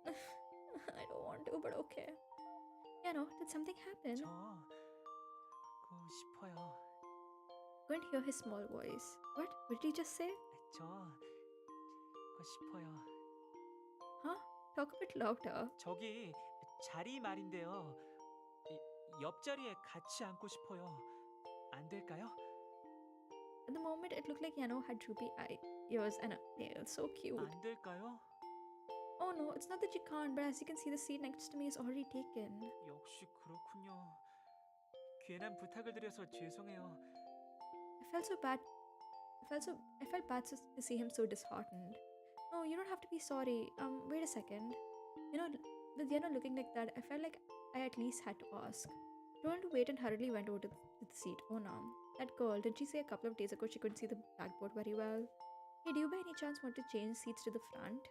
I don't want to, but okay. Yeohno, did something happen? 저 고 싶어요. Couldn't hear his small voice. What? What did he just say? 저 고 싶어요. Huh? Talk a bit louder. 저기 자리 말인데요. 옆자리에 같이 앉고 싶어요. 안 될까요? At the moment, it looked like Yeohno had droopy ears and a tail. So cute. 안 될까요? Oh no, it's not that you can't, but as you can see, the seat next to me is already taken. 역시 그렇군요. 괜한 부탁을 드려서 죄송해요. I felt so bad. I felt bad to see him so disheartened. No, you don't have to be sorry. Wait a second. You know, with Yeohno looking like that, I felt like I at least had to ask. Told him to wait and hurriedly went over to the seat. Oh no. That girl, did she say a couple of days ago she couldn't see the blackboard very well? Hey, do you by any chance want to change seats to the front?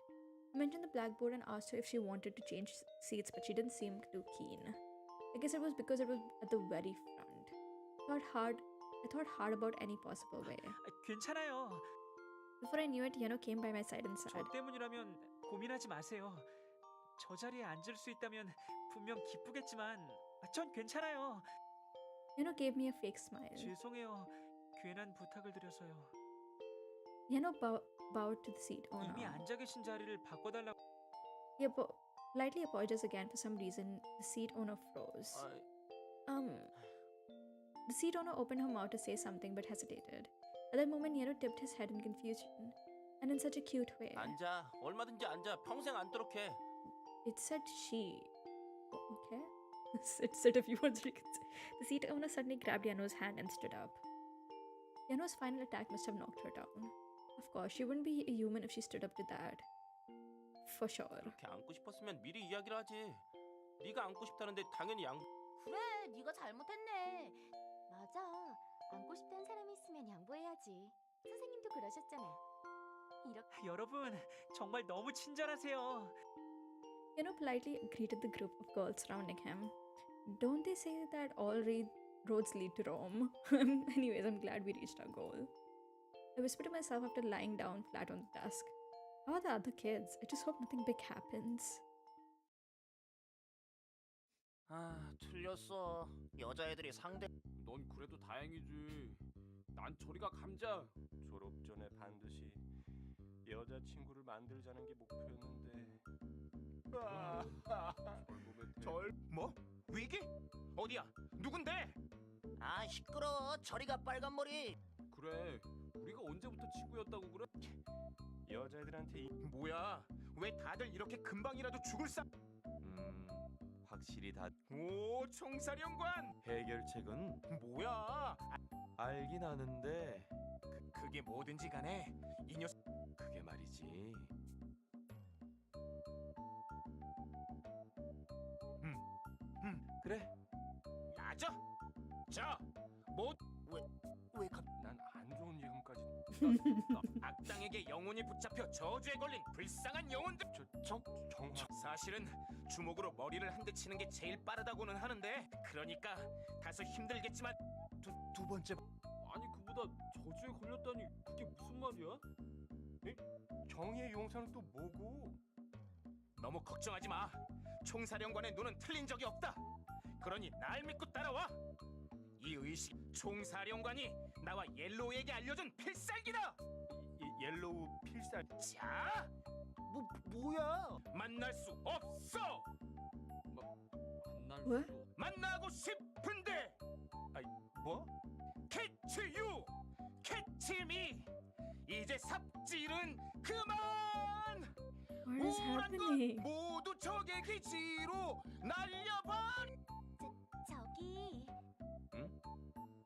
I mentioned the blackboard and asked her if she wanted to change seats, but she didn't seem too keen. I guess it was because it was at the very front. I thought hard about any possible way. 괜찮아요. Before I knew it, Yeohno came by my side and said, 저 때문이라면 고민하지 마세요. 저 자리에 앉을 수 있다면 분명 기쁘겠지만 전 괜찮아요. Yeohno gave me a fake smile. 죄송해요. 괜한 부탁을 드려서요. Yeohno bowed to the seat owner. 이미 앉아 계신 자리를 바꿔달라고. He politely apologized again. For some reason, the seat owner froze. The seat owner opened her mouth to say something but hesitated. At that moment, Yeohno tipped his head in confusion, and in such a cute way. 앉아. 얼마든지 앉아. 평생 앉도록 해. It said she. Okay. It said a few words. The seat owner suddenly grabbed Yeohno's hand and stood up. Yeohno's final attack must have knocked her down. Of course, she wouldn't be a human if she stood up to that. For sure. 그렇게 앉고 싶었으면 미리 이야기를 하지. 네가 앉고 싶다는데 당연히 그래, 네가 잘못했네. 맞아. 앉고 싶다는 사람이 있으면 양보해야지. 선생님도 그러셨잖아. 이렇게 여러분, 정말 너무 친절하세요. Yeohno politely greeted the group of girls surrounding him. Don't they say that all roads lead to Rome? Anyways, I'm glad we reached our goal. I whispered to myself after lying down flat on the desk. How are the other kids? I just hope nothing big happens. 아, 틀렸어. 여자애들이 상대. 넌 그래도 다행이지. 난 저리가 감자. 졸업 전에 반드시 여자친구를 만들자는 게 목표였는데. 뭐? 위기? 어디야? 누군데? 아, 시끄러워. 저리가 빨간 머리. 그래. 우리가 언제부터 친구였다고 그래? 여자애들한테 뭐야? 왜 다들 이렇게 금방이라도 죽을 사? 확실히 다 오, 총사령관. 해결책은 뭐야? 알긴 아는데 그게 뭐든지 간에 이 녀석. 그게 말이지. 그래. 야저. 뭐? 왜 갑? 난 안 좋은 예감까지. 악당에게 영혼이 붙잡혀 저주에 걸린 불쌍한 영혼들. 정말 사실은 주먹으로 머리를 한 대 치는 게 제일 빠르다고는 하는데, 그러니까 다소 힘들겠지만 두 번째. 아니 그보다 저주에 걸렸다니 그게 무슨 말이야? 정의의 용사는 또 뭐고? 너무 걱정하지 마. 총사령관의 눈은 틀린 적이 없다. 그러니 날 믿고 따라와. 이 의식, 총사령관이 나와 옐로우에게 알려준 필살기다. 옐로우 필살. 자, 뭐야? 만날 수 없어. 만날 왜? 수 만나고 싶은데. 뭐? 캐치 유, 캐치 미. 이제 삽질은 그만. What is 우울한 건 happening? 모두 적의 기지로 날려버려. 저기 응?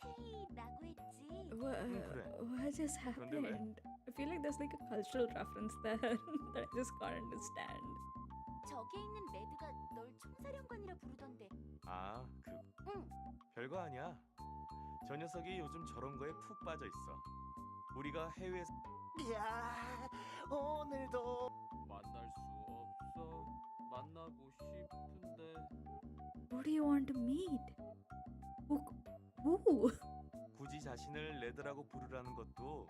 테이라고 했지. 그래. What just 그런데 왜? happened? I feel like there's like a cultural reference there that I just can't understand. 저기에 있는 레드가 널 총사령관이라 부르던데. 응. 별거 아니야. 저 녀석이 요즘 저런 거에 푹 빠져 있어. 우리가 해외에서 야, 오늘도 만날 수 없어. 만나고 싶은데 do you want to meet? Who? 굳이 자신을 레드라고 부르라는 것도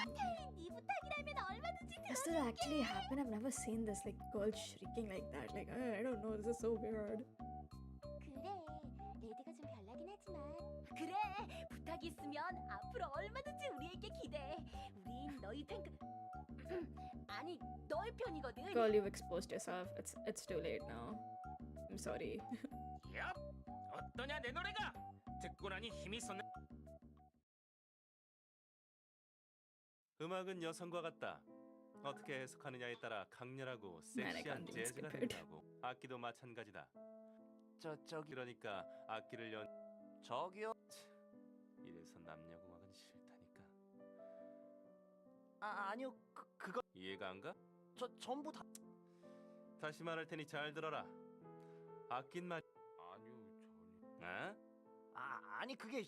네 부탁이라면 얼마든지 Does this actually happen? I've never seen this, like, girl shrieking like that. Like, I don't know, this is so weird. 그래, 레드가 좀 별나긴 하지만 그래, 부탁이 있으면 앞으로 얼마든지 우리에게 기대해. 우린 너희 탱크 아니, 너의 편이거든. Girl, you've exposed yourself. It's too late now. I'm sorry. 얍! 어떠냐 내 노래가? 듣고 나니 힘이 솟는. 음악은 여성과 같다. 어떻게 해석하느냐에 따라 강렬하고 Man, I 섹시한 can't think 재즈가 stupid. 된다고. 악기도 마찬가지다. 저기 그러니까 악기를 연 저기요. 이래서 남녀공학은 싫다니까. 아니요. 그거 이해가 안 가? 전부 다 다시 말할 테니 잘 들어라. 악긴 말. 아니요, 전혀. 아? 아니 그게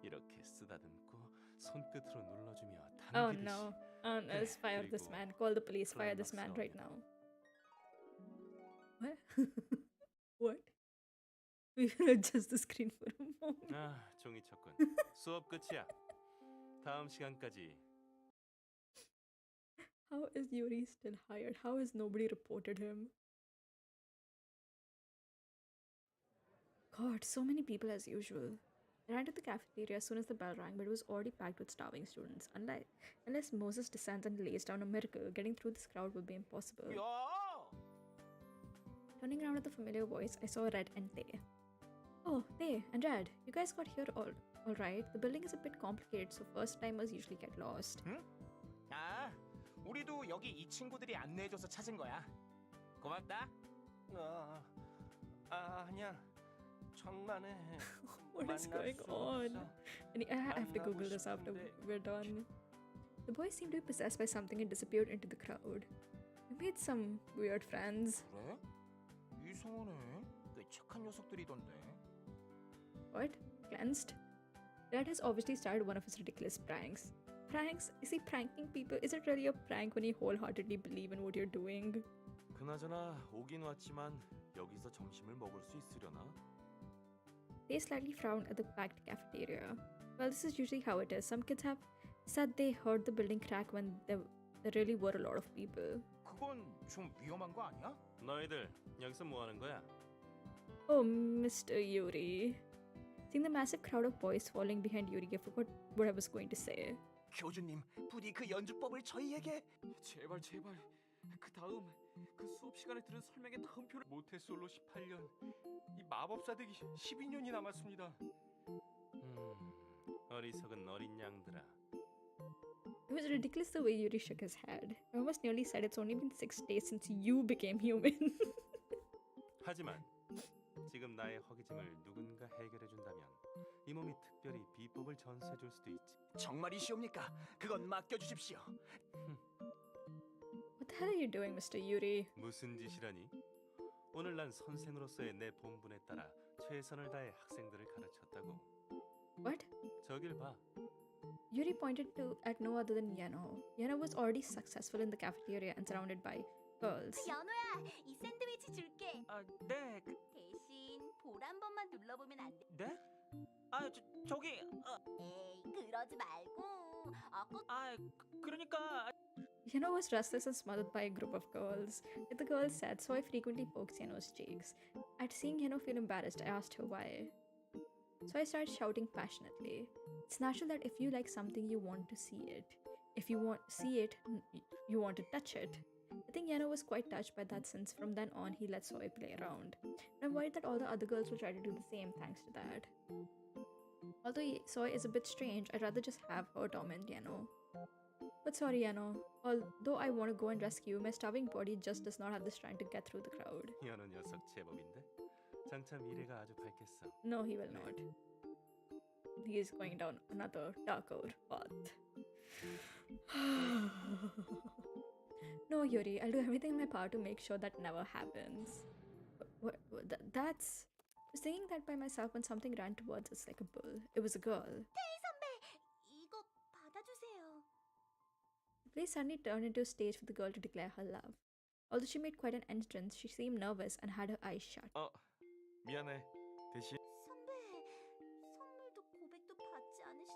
이렇게 쓰다듬고 손끝으로 눌러주며 Oh 당기듯이. no. Let's fire this 그리고 man. Call the police. Fire this man right 클라이막스 now. What? What? We will adjust the screen for a moment. 아, 종이 쳤군. 수업 끝이야. 다음 시간까지. How is Yuri still hired? How has nobody reported him? God, so many people as usual. I ran to the cafeteria as soon as the bell rang, but it was already packed with starving students. Unless Moses descends and lays down a miracle, getting through this crowd would be impossible. 야! Turning around at the familiar voice, I saw Red and Tay. Oh, Tay and Red, you guys got here all right. The building is a bit complicated, so first timers usually get lost. 아, 우리도 여기 이 친구들이 안내해줘서 찾은 거야. 고맙다. 아니야. 천만에 What is going on? I have to Google this after we're done. The boys seemed to be possessed by something and disappeared into the crowd. We made some weird friends. 그래? 이상하네. 꽤 착한 녀석들이던데. What? Cleansed? Red has obviously started one of his ridiculous pranks. Pranks? Is he pranking people? Is it really a prank when you wholeheartedly believe in what you're doing? 그나저나 오긴 왔지만 여기서 점심을 먹을 수 있으려나? They slightly frowned at the packed cafeteria. Well, this is usually how it is. Some kids have said they heard the building crack when there really were a lot of people. 그건 좀 위험한 거 아니야? 너희들 여기서 뭐 하는 거야? Oh, Mr. Yuri. Seeing the massive crowd of boys following behind Yuri, I forgot what I was going to say. 교주님, 부디 그 연주법을 저희에게. 제발. 그 다음 그 수업 시간에 들은 설명의 다음표를 모태솔로 18년. 이 마법사 되기 12년이 남았습니다. 어리석은 어린 양들아. It was ridiculous the way Yuri shook his head. I almost nearly said it's only been 6 days since you became human. 하지만 지금 나의 허기짐을 누군가 해결해준다면 이 몸이 특별히 비법을 전수해줄 수도 있지. 정말이시옵니까? 그건 맡겨주십시오. What the hell are you doing, Mr. Yuri? 무슨 짓이라니? 오늘 난 선생으로서의 내 본분에 따라 최선을 다해 학생들을 가르쳤다고. What? 저길 봐. Yuri pointed at no other than Yeohno. Yeohno was already successful in the cafeteria and surrounded by girls. 연호야, 이 샌드위치 줄게. 네, 대신 볼 한 번만 눌러보면 안 돼? 네? 저기, 에이, 그러지 말고. 아까 그러니까 Yeohno was restless and smothered by a group of girls. Like the girl said, so I frequently poked Yeohno's cheeks. At seeing Yeohno feel embarrassed, I asked her why. So I started shouting passionately. It's natural that if you like something, you want to see it. If you want see it, you want to touch it. I think Yeohno was quite touched by that since from then on he let Soy play around. And I'm worried that all the other girls will try to do the same thanks to that. Although Soy is a bit strange, I'd rather just have her torment Yeohno. But sorry, Yeohno. Although I want to go and rescue you, my starving body just does not have the strength to get through the crowd. 연호 녀석 제법인데? 장차 미래가 아주 밝겠어. No, he will not. He is going down another darker path. No, Yuri, I'll do everything in my power to make sure that never happens. That's... I was thinking that by myself when something ran towards us like a bull. It was a girl. 테이 선배, 이거 받아주세요. The place suddenly turned into a stage for the girl to declare her love. Although she made quite an entrance, she seemed nervous and had her eyes shut. 미안해. 대신 선배, 선물도 고백도 받지 않으시...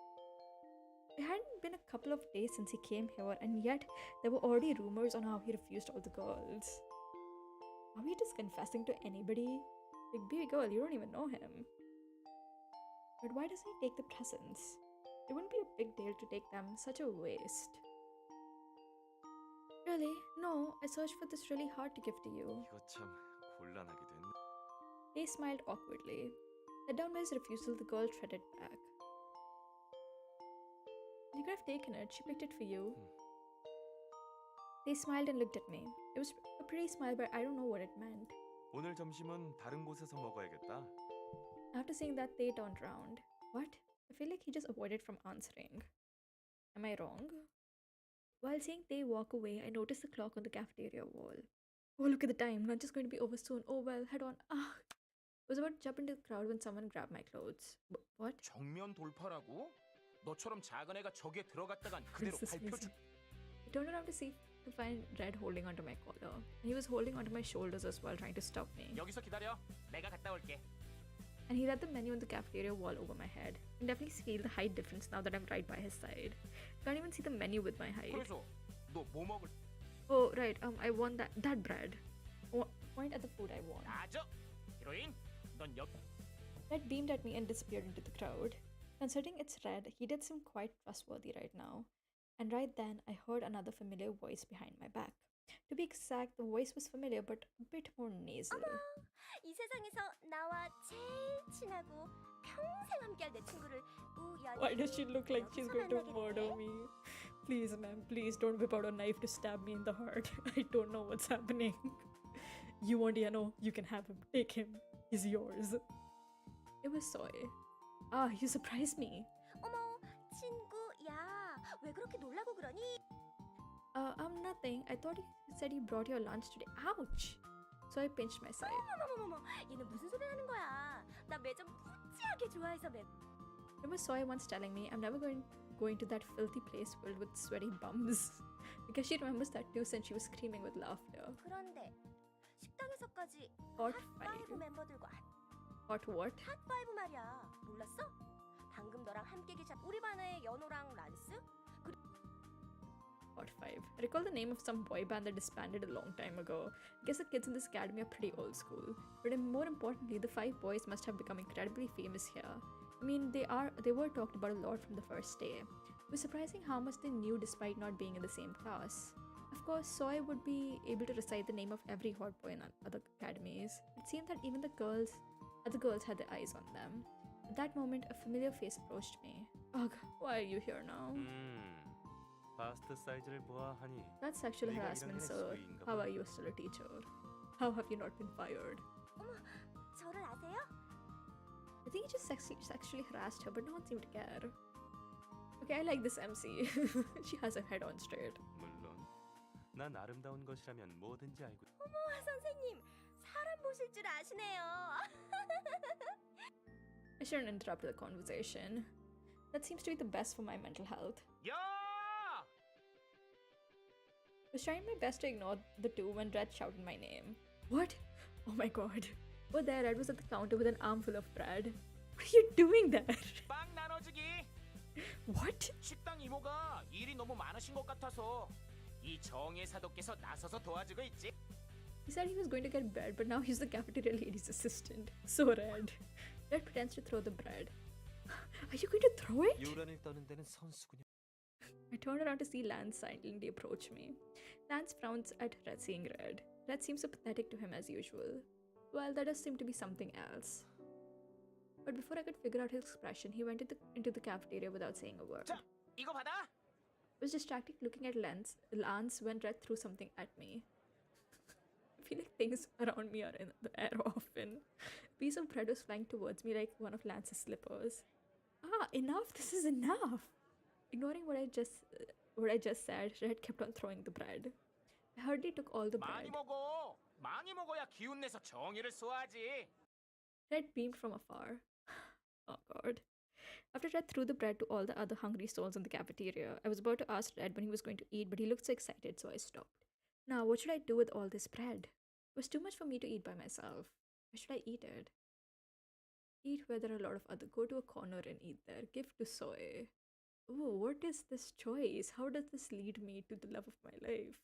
It hadn't been a couple of days since he came here, and yet there were already rumors on how he refused all the girls. Are we just confessing to anybody? Like, baby girl, you don't even know him. But why doesn't he take the presents? It wouldn't be a big deal to take them, such a waste. Really? No, I searched for this really hard to give to you. 이거 참 곤란하게 됐네. They smiled awkwardly. Let down by his refusal, the girl treaded back. You could have taken it, she picked it for you. They smiled and looked at me. It was a pretty smile, but I don't know what it meant. 오늘 점심은 다른 곳에서 먹어야겠다. After saying that, they turned round. What? I feel like he just avoided from answering. Am I wrong? While seeing they walk away, I noticed the clock on the cafeteria wall. Oh, look at the time. Lunch is going to be over soon. Oh well, head on. Ah. I was about to jump into the crowd when someone grabbed my clothes. What? 정면 돌파라고? 너처럼 작은 애가 저기에 들어갔다간 그대로 This is 발표. amazing. I turned around to find Red holding onto my collar. And he was holding onto my shoulders as well, trying to stop me. 여기서 기다려. 내가 갔다 올게. And he read the menu on the cafeteria wall over my head. I can definitely feel the height difference now that I'm right by his side. Can't even see the menu with my height. 그래서 너 뭐 먹을? Oh, right. I want that bread. Point at the food I want. 맞아. 히로인, 넌 여기. Red beamed at me and disappeared into the crowd. Considering it's Red, he did seem quite trustworthy right now. And right then, I heard another familiar voice behind my back. To be exact, the voice was familiar but a bit more nasal. 이 세상에서 나와 제일 친하고 평생 함께할 내 친구를 우연히 Why does she look like she's 여기서 going to 만나게 murder 됐네. me? Please, ma'am, please don't whip out a knife to stab me in the heart. I don't know what's happening. You want Yeohno? You can have him. Take him. He's yours. It was Soy. Ah, you surprised me. 어머, 친구야. 왜 그렇게 놀라고 그러니? Nothing. I thought you said you brought your lunch today. Ouch! So I pinched my side. 어머머머머, 얘는 무슨 소리 하는 거야? 나 매점 무지하게 좋아해서 Remember Soy once telling me I'm never going to that filthy place filled with sweaty bums? Because she remembers that too since she was screaming with laughter. 그런데 식당에서까지 Hot 핫파이브 five. 멤버들과 Hot what? 핫파이브 말이야. 몰랐어? 방금 너랑 함께 계신 우리 반의 연호랑 란스? Hot five. I recall the name of some boy band that disbanded a long time ago. I guess the kids in this academy are pretty old school. But more importantly, the 5 boys must have become incredibly famous here. I mean, they were talked about a lot from the first day. It was surprising how much they knew despite not being in the same class. Of course, Soy would be able to recite the name of every hot boy in other academies. It seemed that even other girls had their eyes on them. At that moment, a familiar face approached me. Ugh, why are you here now? 바스트 사이즈를 보아하니 That's sexual 네가 harassment, 이런 sir. SV인가 How 봐. are you still a teacher? How have you not been fired? 어머, 저를 아세요? I think he just sexually harassed her, but no one seemed to care. Okay, I like this MC. She has her head on straight. 물론 난 아름다운 것이라면 뭐든지 알고. 어머, 선생님, 사람 보실 줄 아시네요. I shouldn't interrupt the conversation. That seems to be the best for my mental health. 야! I was trying my best to ignore the two when Red shouted my name. What? Oh my god. Over there, Red was at the counter with an armful of bread. What are you doing there? 빵 나눠주기. What? 식당 이모가 일이 너무 많으신 것 같아서 이 정예 사도께서 나서서 도와주고 있지. He said he was going to get bread, but now he's the cafeteria lady's assistant. So Red. Red pretends to throw the bread. Are you going to throw it? 요란을 떠는 데는 선수군요. I turned around to see Lance silently approach me. Lance frowns at Red, seeing Red. Red seems so pathetic to him as usual. Well, that does seem to be something else. But before I could figure out his expression, he went into the cafeteria without saying a word. 자, 이거 받아. I was distracted looking at Lance when Red threw something at me. I feel like things around me are in the air often. A piece of bread was flying towards me like one of Lance's slippers. Ah, enough! This is enough! Ignoring what I just said, Red kept on throwing the bread. I hardly took all the 많이 bread. 먹어. 많이 먹어야 기운 내서 정의를 쏘아지. Red beamed from afar. Oh god. After Red threw the bread to all the other hungry souls in the cafeteria, I was about to ask Red when he was going to eat, but he looked so excited, so I stopped. Now, what should I do with all this bread? It was too much for me to eat by myself. Where should I eat it? Eat where there are a lot of other. Go to a corner and eat there. Give to soy. Oh, what is this choice? How does this lead me to the love of my life?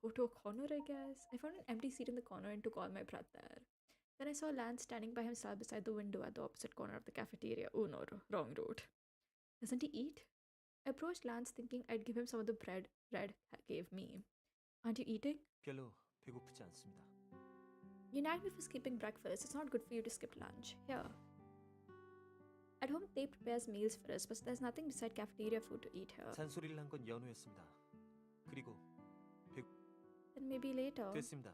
Go to a corner, I guess. I found an empty seat in the corner and took all my bread there. Then I saw Lance standing by himself beside the window at the opposite corner of the cafeteria. Oh no, wrong road. Doesn't he eat? I approached Lance thinking I'd give him some of the bread Red gave me. Aren't you eating? 별로 배고프지 않습니다. You nagged me for skipping breakfast. It's not good for you to skip lunch. Here. At home, they prepares meals for us, but there's nothing beside cafeteria food to eat here. 잔소리를 한 건 연우였습니다. 그리고 Then maybe later. 됐습니다.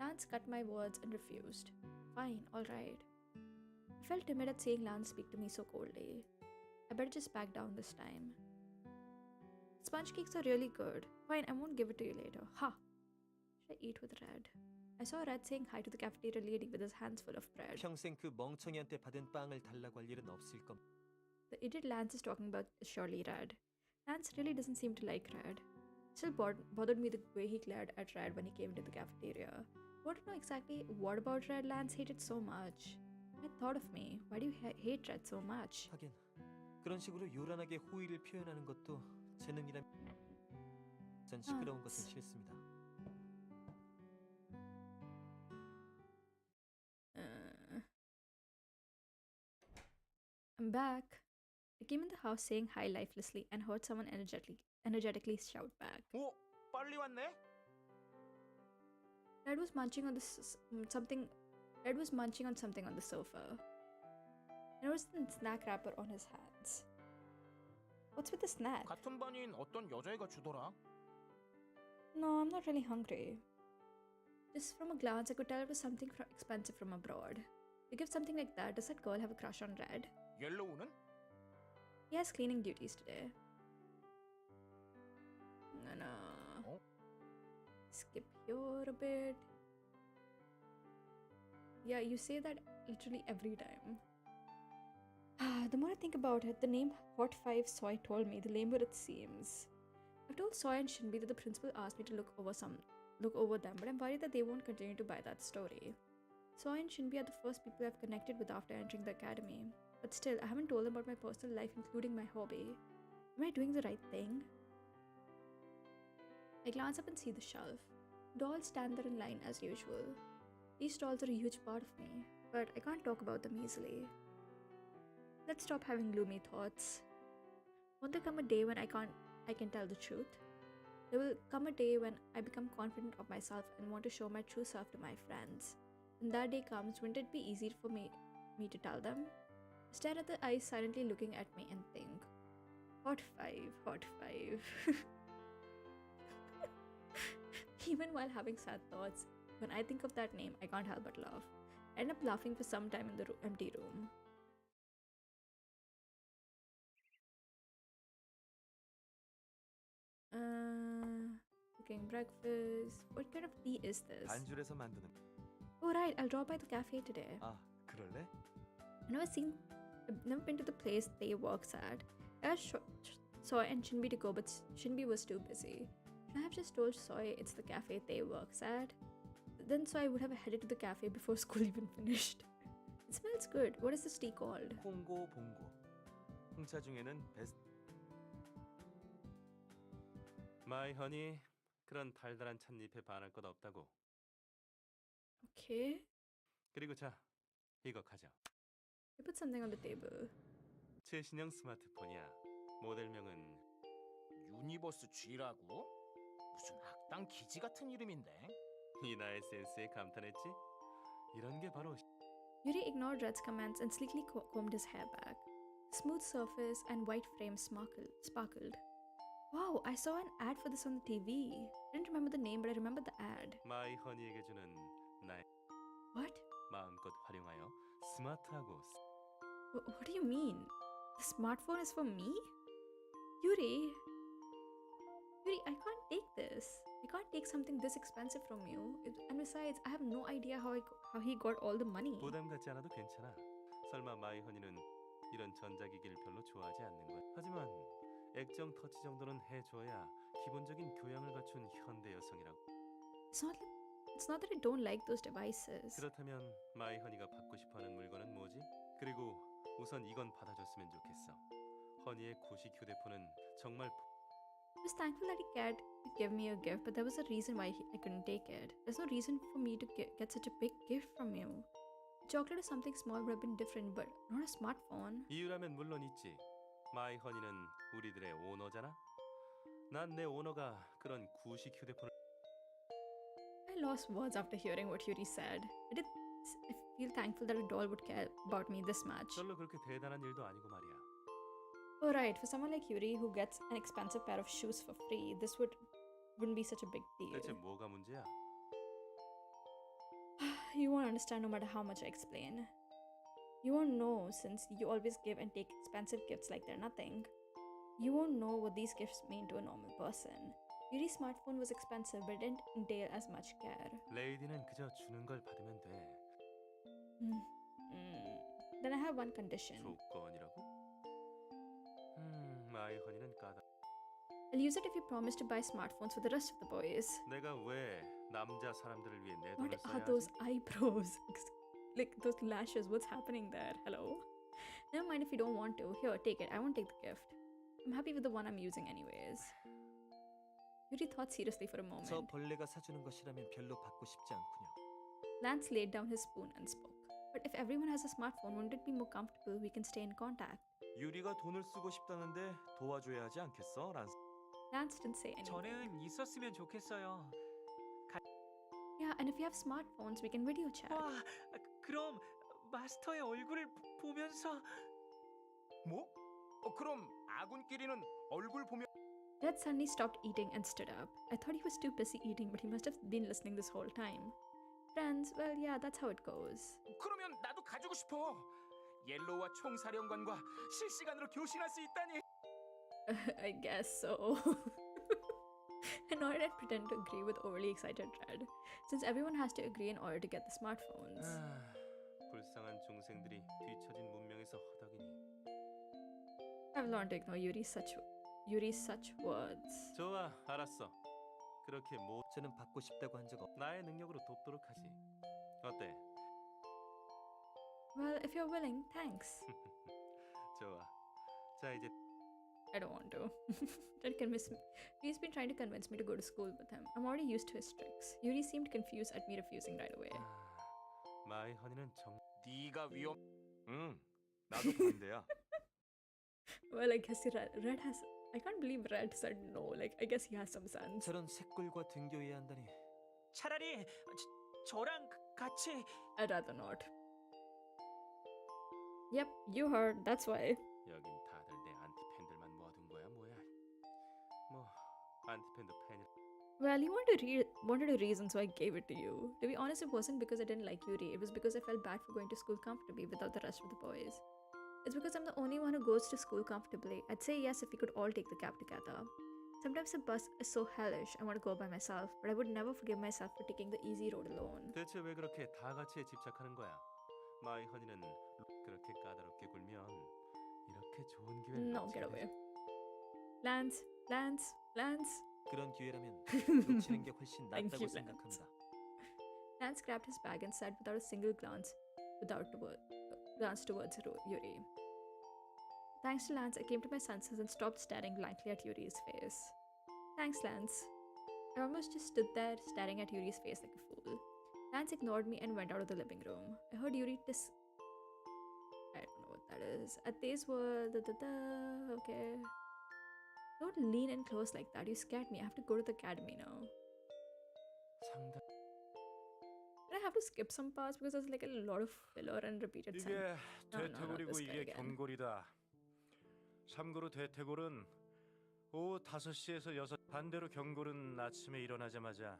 Lance cut my words and refused. Fine, alright. I felt timid at seeing Lance speak to me so coldly. I better just back down this time. Sponge cakes are really good. Fine, I won't give it to you later. Ha! Should I eat with Red? I saw Red saying hi to the cafeteria lady with his hands full of bread. 평생 그 멍청이한테 받은 빵을 달라고 할 일은 없을 겁니다. The idiot Lance is talking about is surely Red. Lance really doesn't seem to like Red. Still bothered me the way he glared at Red when he came into the cafeteria. I want to know exactly what about Red Lance hated so much. I thought of me. Why do you hate Red so much? 하긴 그런 식으로 요란하게 호의를 표현하는 것도 재능이라. 전 시끄러운 것은 싫습니다. I'm back. I came in the house saying hi lifelessly and heard someone energetically shout back. 오, 빨리 왔네. Red was munching on something. Red was munching on something on the sofa. There was a snack wrapper on his hands. What's with the snack? 같은 반인 어떤 여자애가 주더라. No, I'm not really hungry. Just from a glance, I could tell it was something expensive from abroad. You give something like that, does that girl have a crush on Red? 옐로우는? He has cleaning duties today. No. Oh? Skip here a bit. Yeah, you say that literally every time. The more I think about it, the name Hot 5 Soy told me, the lamer it seems. I've told Soy and Shinbi that the principal asked me to look over them, but I'm worried that they won't continue to buy that story. Soy and Shinbi are the first people I've connected with after entering the academy. But still, I haven't told them about my personal life, including my hobby. Am I doing the right thing? I glance up and see the shelf. Dolls stand there in line as usual. These dolls are a huge part of me, but I can't talk about them easily. Let's stop having gloomy thoughts. Won't there come a day when I can tell the truth? There will come a day when I become confident of myself and want to show my true self to my friends. When that day comes, wouldn't it be easy for me to tell them? Stare at the eyes silently looking at me and think, Hot 5, Hot 5. Even while having sad thoughts, when I think of that name, I can't help but laugh. I end up laughing for some time in the empty room. Cooking breakfast. What kind of tea is this? 반죽에서 만드는. Oh right, I'll drop by the cafe today. 아, 그럴래? I've never been to the place they works at. I asked Soy and Shinbi to go, but Shinbi was too busy. Should I have just told Soy it's the cafe they works at? Then Soy would have headed to the cafe before school even finished. It smells good. What is this tea called? 콩고 봉고. 홍차 중에는 베스트. 마이 허니, 그런 달달한 찻잎에 반할 것 없다고. Okay. 그리고 자, 이거 가져. I put something on the table. 최신형 스마트폰이야. 모델명은 유니버스 G라고? 무슨 악당 기지 같은 이름인데. 이 나의 센스에 감탄했지? 이런 게 바로 Yuri ignored Red's commands and sleekly combed his hair back. Smooth surface and white frame sparkled. Wow, I saw an ad for this on the TV. I didn't remember the name, but I remember the ad. 마이 허니에게 주는 나의 What? 마음껏 활용하여 스마트하고 What do you mean? The smartphone is for me? Yuri, I can't take this. I can't take something this expensive from you. And besides, I have no idea how he got all the money. 부담 갖지 않아도 괜찮아. 설마 마이 허니는 이런 전자기기를 별로 좋아하지 않는 거야? 하지만 액정 터치 정도는 해줘야 기본적인 교양을 갖춘 현대 여성이라고. It's not that I don't like those devices. 그렇다면 마이 허니가 받고 싶어하는 물건은 뭐지? 그리고 우선 이건 받아줬으면 좋겠어. 허니의 구식 휴대폰은 정말 I was thankful that he cared to give me a gift, but there was a reason why I couldn't take it. There's no reason for me to get such a big gift from you. Chocolate or something small would have been different, but not a smartphone. 이유라면 물론 있지. 마이 허니는 우리들의 오너잖아. 난 내 오너가 그런 구식 휴대폰을 I lost words after hearing what Yuri said. I feel thankful that a doll would care about me this much. 별로 그렇게 대단한 일도 아니고 말이야. Oh right, for someone like Yuri who gets an expensive pair of shoes for free, this wouldn't be such a big deal. 대체 뭐가 문제야? You won't understand no matter how much I explain. You won't know since you always give and take expensive gifts like they're nothing. You won't know what these gifts mean to a normal person. Yuri's smartphone was expensive but didn't entail as much care. 레이디는 그저 주는 걸 받으면 돼. Then I have one condition. 조건이라고? 마이 허니는 까다. I'll use it if you promise to buy smartphones for the rest of the boys. 내가 왜 남자 사람들을 위해 내 What 돈을 are 써야 those 하지? eyebrows? Like those lashes, what's happening there? Hello? Never mind if you don't want to. Here, take it. I won't take the gift. I'm happy with the one I'm using anyways. Yuri thought seriously for a moment. 저 벌레가 사주는 것이라면 별로 받고 싶지 않군요. Lance laid down his spoon and spoke. But if everyone has a smartphone, wouldn't it be more comfortable? We can stay in contact. 유리가 돈을 쓰고 싶다는데 도와줘야 하지 않겠어? 란스. Lance didn't say anything. 저는 있었으면 좋겠어요. Yeah, and if you have smartphones, we can video chat. 와, 그럼 마스터의 얼굴을 보면서 뭐? 그럼 아군끼리는 얼굴 보며 Dad suddenly stopped eating and stood up. I thought he was too busy eating, but he must have been listening this whole time. Friends, well, yeah, that's how it goes. 그러면 나도 가지고 싶어. 옐로우와 총사령관과 실시간으로 교신할 수 있다니. I guess so. And nor did I pretend to agree with overly excited Red, since everyone has to agree in order to get the smartphones. 불쌍한 중생들이 뒤처진 문명에서 허덕이니. I've learned to ignore Yuri's such words. 좋아, 알았어. 그렇게 저는 받고 싶다고 한 적 없. 나의 능력으로 돕도록 하지. 어때? Well, if you're willing, thanks. 좋아. 자 이제 I don't want to. Dad convinced me. He's been trying to convince me to go to school with him. I'm already used to his tricks. Yuri seemed confused at me refusing right away. 마이 허니는 정. 네가 위험. 나도 반대야. Well, I guess Red has. I can't believe Red said no. Like, I guess he has some sense. 저런 새꿀과 등교해야 한다니. 차라리 저랑 같이 I'd rather not. Yep, you heard. That's why. 여긴 다들 내 안티팬들만 모아둔 거야 뭐야? 뭐 안티팬도 팬이. Well, you wanted a reason, so I gave it to you. To be honest, it wasn't because I didn't like Yuri. It was because I felt bad for going to school comfortably without the rest of the boys. It's because I'm the only one who goes to school comfortably. I'd say yes if we could all take the cab together. Sometimes the bus is so hellish, I want to go by myself, but I would never forgive myself for taking the easy road alone. 대체 왜 그렇게 다 같이에 집착하는 거야? 마이 허니는 그렇게 까다롭게 굴면 이렇게 좋은 기회를 No, get away. Lance. 그런 기회라면 놓치는 게 훨씬 Thank 낫다고 you, 생각합니다. Lance grabbed his bag and said without a single glance towards Yuri. Thanks to Lance, I came to my senses and stopped staring blankly at Yuri's face. Thanks, Lance. I almost just stood there staring at Yuri's face like a fool. Lance ignored me and went out of the living room. I heard Yuri I don't know what that is. At these words, okay. Don't lean in close like that. You scared me. I have to go to the academy now. 상당. Did I have to skip some parts because there's like a lot of filler and repeated 이게 sentences? No, not 대퇴골이고 this guy 이게 again. 경골이다. 참고로 대퇴골은 오후 5시에서 6. 반대로 경골은 아침에 일어나자마자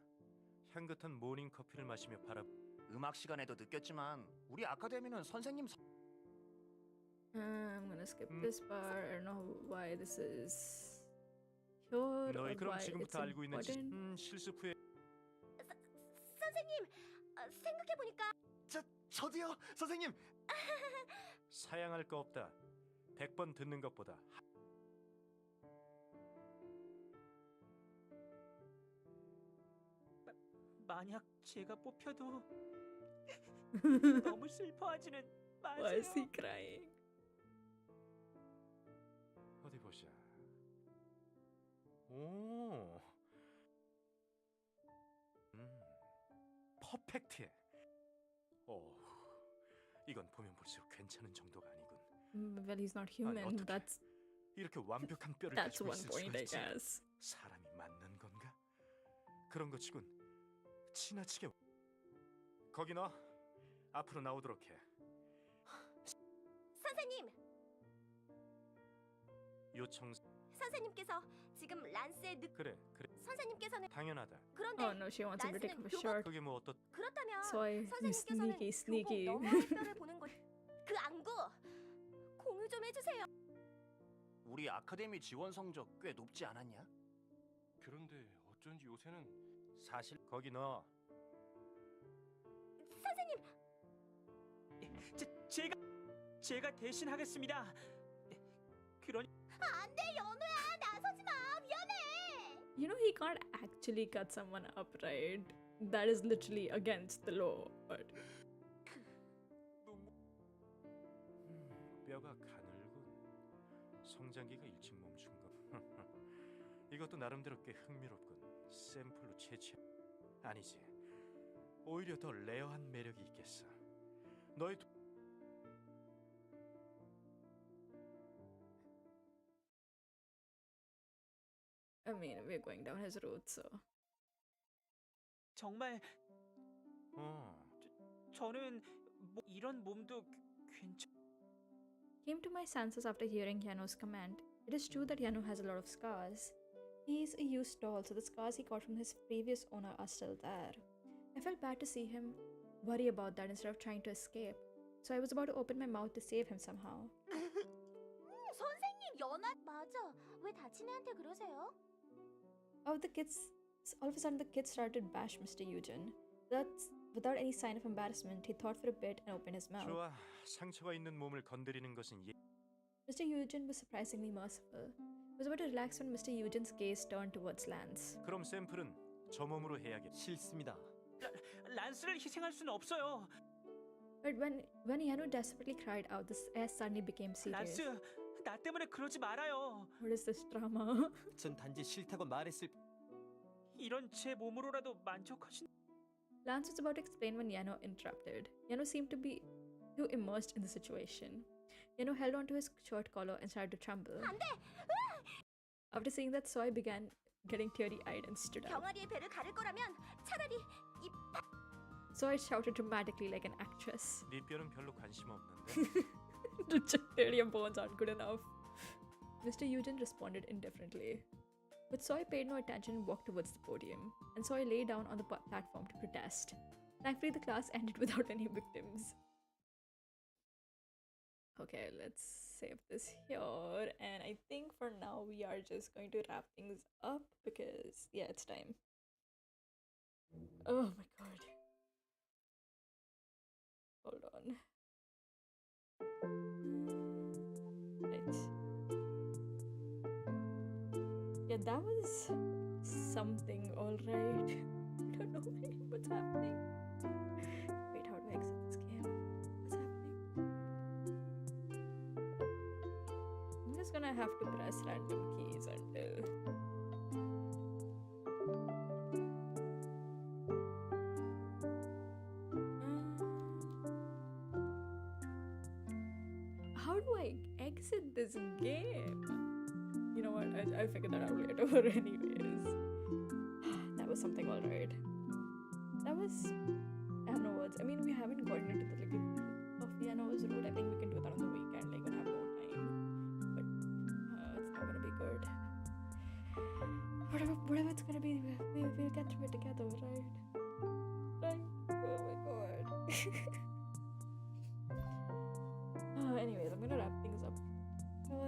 향긋한 모닝 커피를 마시며 바라. 음악 시간에도 느꼈지만 우리 아카데미는 선생님 I'm gonna skip this part. I don't know why this is here 너희 or 그럼 why it's 지금부터 알고 있는 important. 실습 후에 선생님, 생각해보니까 저도요, 선생님. 사양할 거 없다. 100번 듣는 것보다 만약 제가 뽑혀도 너무 슬퍼하지는 Why is he 마세요. crying? 어디 보자. 오. 퍼펙트해. 이건 보면 볼수록 괜찮은 정도가 아니군. Well, he's not human. 어떡해. That's 이렇게 완벽한 뼈를 that's 가지고 one 있을 point, 수가 I 있지. guess. 사람이 맞는 건가? 그런 것 치곤 지나치게. 거기 너 앞으로 나오도록 해. 선생님, 요청. 선생님께서 지금 란스의 그래. 선생님께서는 당연하다. 그런데 Oh no, she wants him to take off his shirt. 그게 뭐 어떻? 그렇다면 Soy, you 선생님께서는 sneaky, sneaky. 교복 너머의 뼈를 보는 것. 그 안구 공유 좀 해주세요. 우리 아카데미 지원 성적 꽤 높지 않았냐? 그런데 어쩐지 요새는 사실 거기 너 선생님, 제가 대신 하겠습니다. 그러니 안돼 연우야, 나서지 마. 미안해. You know, he can't actually cut someone up, right? That is literally against the law. But 뼈가 가늘군. 성장기가 일찍 멈춘 거. 이것도 나름대로 꽤 흥미롭군. 샘플로 채취. 아니지. 오히려 더 레어한 매력이 있겠어. 너의 I mean, we're going down his road, so. 정말 어. 저는 이런 몸도 괜찮. Came to my senses after hearing Yeohno's comment. It is true that Yeohno has a lot of scars. He is a used doll, so the scars he got from his previous owner are still there. I felt bad to see him worry about that instead of trying to escape, so I was about to open my mouth to save him somehow. 선생님, 연아 맞아. 왜 다친 애한테 그러세요? All of a sudden the kids started to bash Mr. Eugen. Without any sign of embarrassment, he thought for a bit and opened his mouth. 좋아. 상처가 있는 몸을 건드리는 것은 Mr. Eugen was surprisingly merciful. I was about to relax when Mr. Eugen's gaze turned towards Lance. 그럼 샘플은 저 몸으로 해야겠. 싫습니다. 란스를 희생할 수는 없어요. But when Yeohno desperately cried out, the air suddenly became serious. 란스, 나 때문에 그러지 말아요. What is this drama? 전 단지 싫다고 말했을. 이런 제 몸으로라도 만족하신. Lance was about to explain when Yeohno interrupted. Yeohno seemed to be too immersed in the situation. Yeohno held onto his shirt collar and started to tremble. 안돼. After seeing that, Soy began getting teary-eyed and stood up. 병아리의 배를 가를 거라면 차라리 이 Soy shouted dramatically like an actress. 네 뼈는 별로 관심 없는데. The Chacteria bones aren't good enough. Mr. Eugen responded indifferently. But Soy paid no attention and walked towards the podium, and Soy lay down on the platform to protest. Thankfully, the class ended without any victims. Okay, let's save this here, and I think for now we are just going to wrap things up because, yeah, it's time. Oh my god. Hold on. Right. Yeah, that was something, alright. I don't know what's happening. Wait, how do I exit this game? What's happening? I'm just gonna have to press random keys until. How do I exit this game? You know what? I figured that out later. Anyways, that was something, alright. That was. I have no words. I mean, we haven't gotten into the like of Yeohno's route. I think we can do that on the weekend, like when I have more time. But it's not gonna be good. Whatever it's gonna be, we'll get through it together, right? Right? Oh my god. Anyways, I'm gonna wrap things up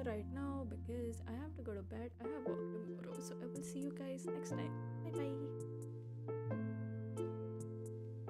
right now because I have to go to bed. I have work tomorrow, so I will see you guys next time. Bye bye.